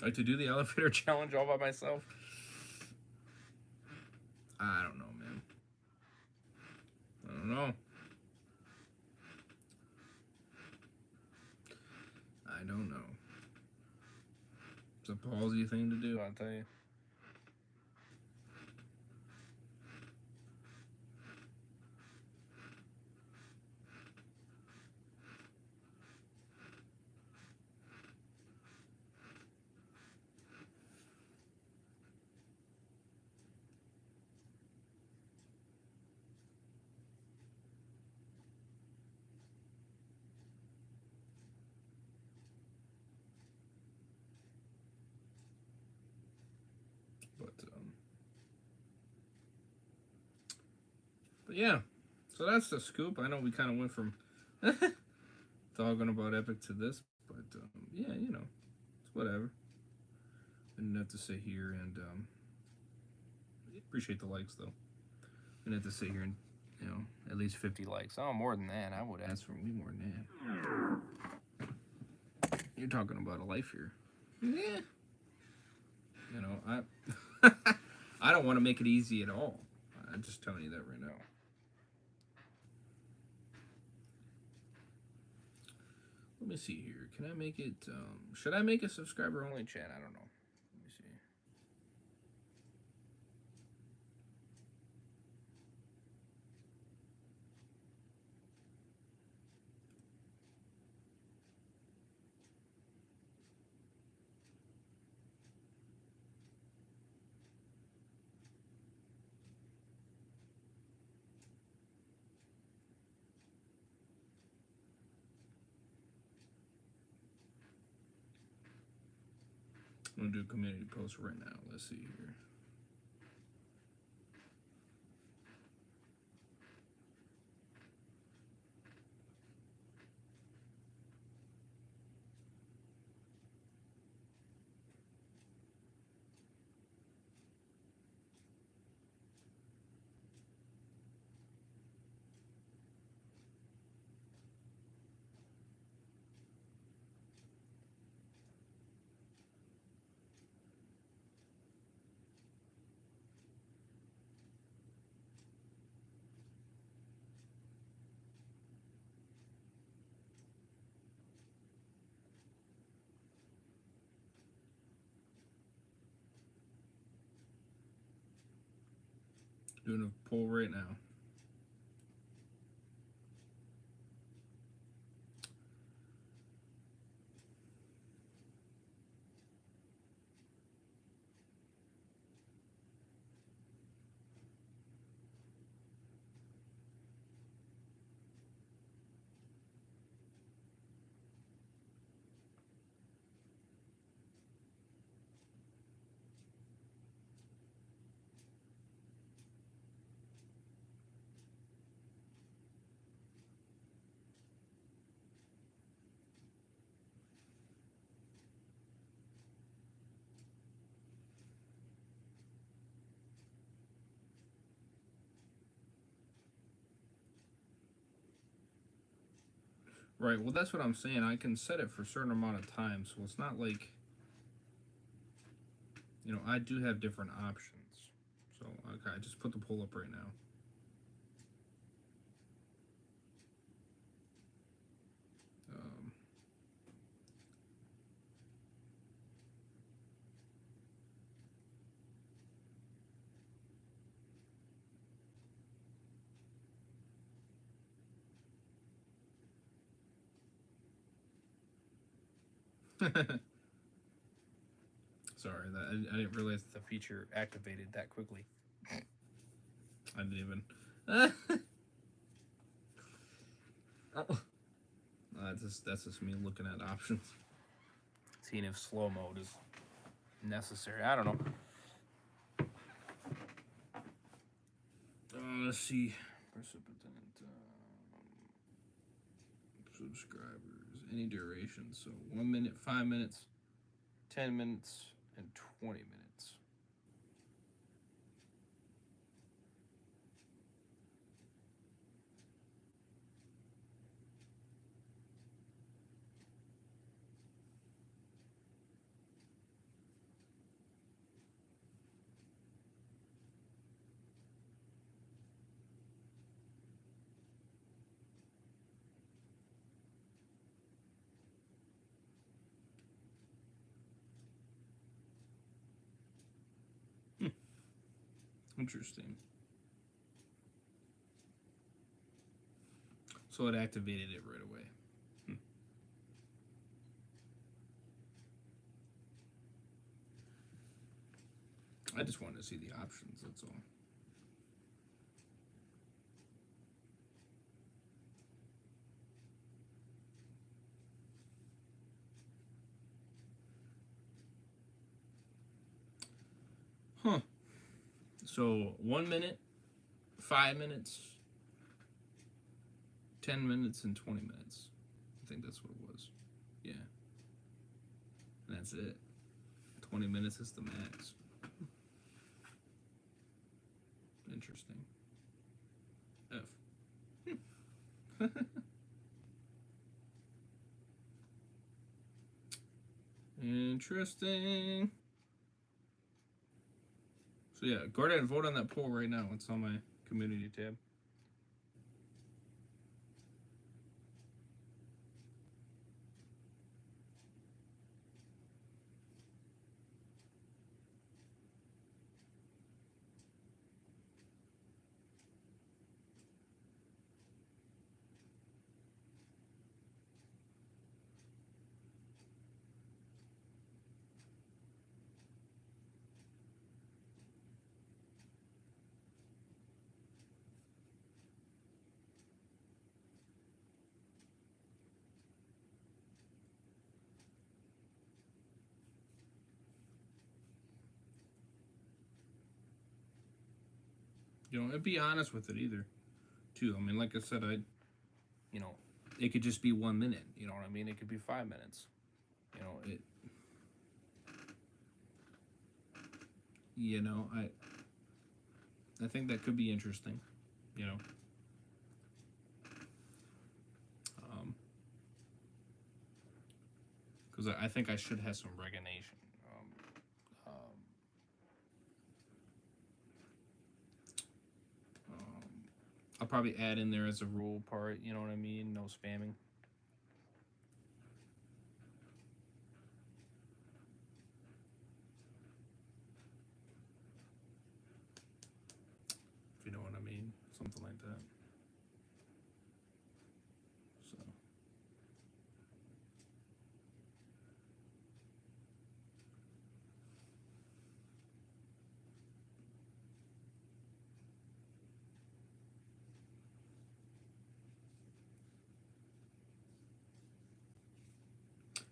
Like to do the elevator challenge all by myself? I don't know, man. I don't know. I don't know. It's a ballsy thing to do, I'll tell you. But yeah, so that's the scoop. I know we kind of went from talking about Epic to this, but yeah, you know, it's whatever. I didn't have to sit here and appreciate the likes though. I didn't have to sit here and, you know, at least 50 likes. Oh, more than that. I would ask for way more than that. You're talking about a life here. Yeah. You know, I don't want to make it easy at all. I'm just telling you that right now. Let me see here. Can I make it? Should I make a subscriber only chat? I don't know. Let me see. I'm gonna do a community post right now. Let's see here. Doing a poll right now. Right, well, that's what I'm saying. I can set it for a certain amount of time, so it's not like, you know, I do have different options. So, okay, I just put the poll up right now. Sorry, I didn't realize the feature activated that quickly. I didn't even. That's just me looking at options, seeing if slow mode is necessary. I don't know. Let's see. Precipitant subscribers, any duration. So 1 minute, 5 minutes, 10 minutes, and 20 minutes. Interesting. So it activated it right away. I just wanted to see the options, that's all. Huh. So 1 minute, 5 minutes, 10 minutes, and 20 minutes. I think that's what it was. Yeah. And that's it. 20 minutes is the max. Interesting. F. Interesting. So yeah, go ahead and vote on that poll right now. It's on my community tab. You know, and be honest with it either, too. I mean, like I said, you know, it could just be 1 minute. You know what I mean? It could be 5 minutes. You know, it. You know, I think that could be interesting. You know. Because I think I should have some recognition. I'll probably add in there as a rule part, you know what I mean? No spamming. If you know what I mean. Something like that. So.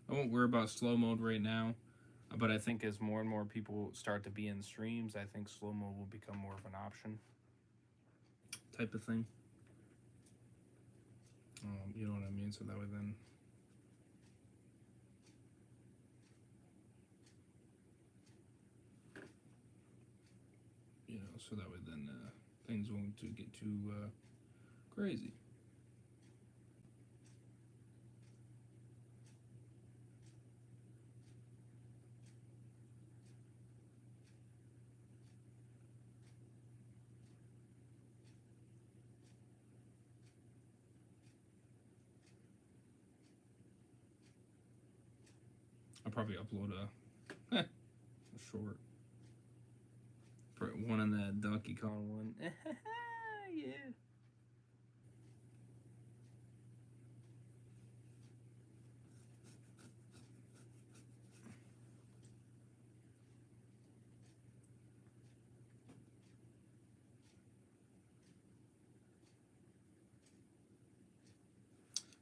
I won't worry about slow mode right now, but I think as more and more people start to be in streams, I think slow mode will become more of an option type of thing. You know what I mean? So that way then... You know, so that way then things won't get too crazy. I'll probably upload a short. One on that Donkey Kong one. Yeah.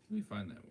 Let me find that one.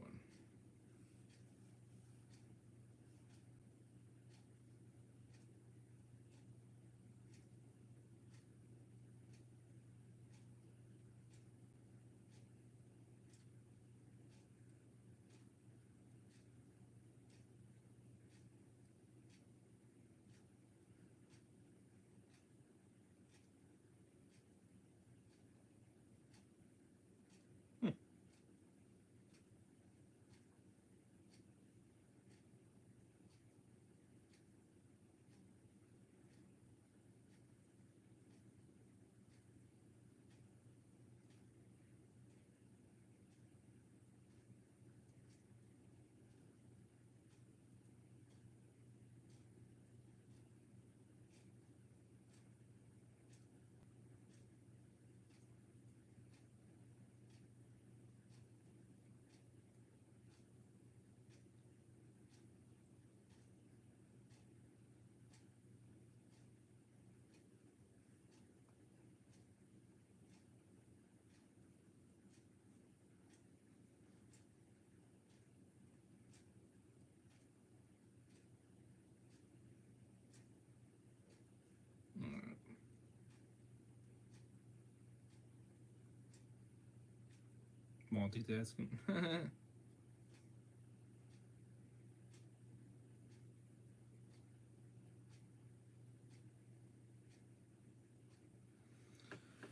Multitasking.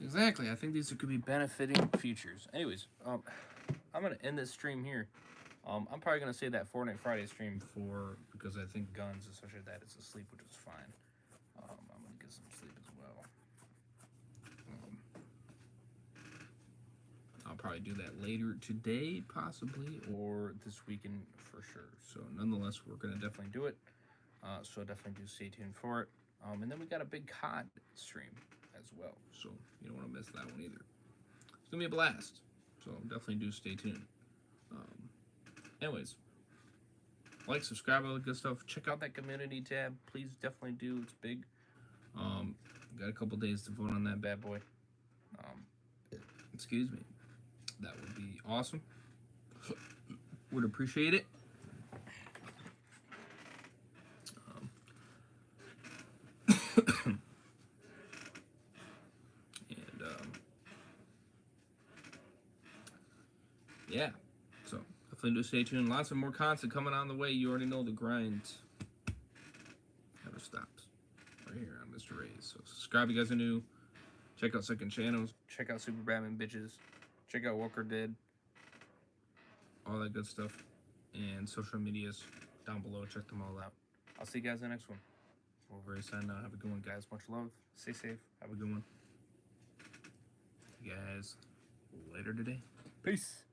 Exactly. I think these could be benefiting features. Anyways, I'm gonna end this stream here. I'm probably gonna save that Fortnite Friday stream because I think Guns, especially that, is asleep, which is fine. I'm gonna get some sleep as well. I'll probably do that later today, possibly, or this weekend for sure. So, nonetheless, we're gonna definitely do it. So definitely do stay tuned for it. And then we got a big COD stream as well, so you don't want to miss that one either. It's gonna be a blast. So definitely do stay tuned. Anyways, like, subscribe, all the good stuff. Check out that community tab. Please definitely do. It's big. Got a couple days to vote on that bad boy. Excuse me. That would be awesome. Would appreciate it. Yeah, so definitely do stay tuned. Lots of more content coming on the way. You already know the grind never stops. Right here on Mr. Ray's. So subscribe if you guys are new. Check out second channels. Check out Super Batman Bitches. Check out Walker Dead. All that good stuff. And social medias down below. Check them all out. I'll see you guys in the next one. We're very signing out. Have a good one, guys. Much love. Stay safe. Have a good one. See you guys later today. Peace.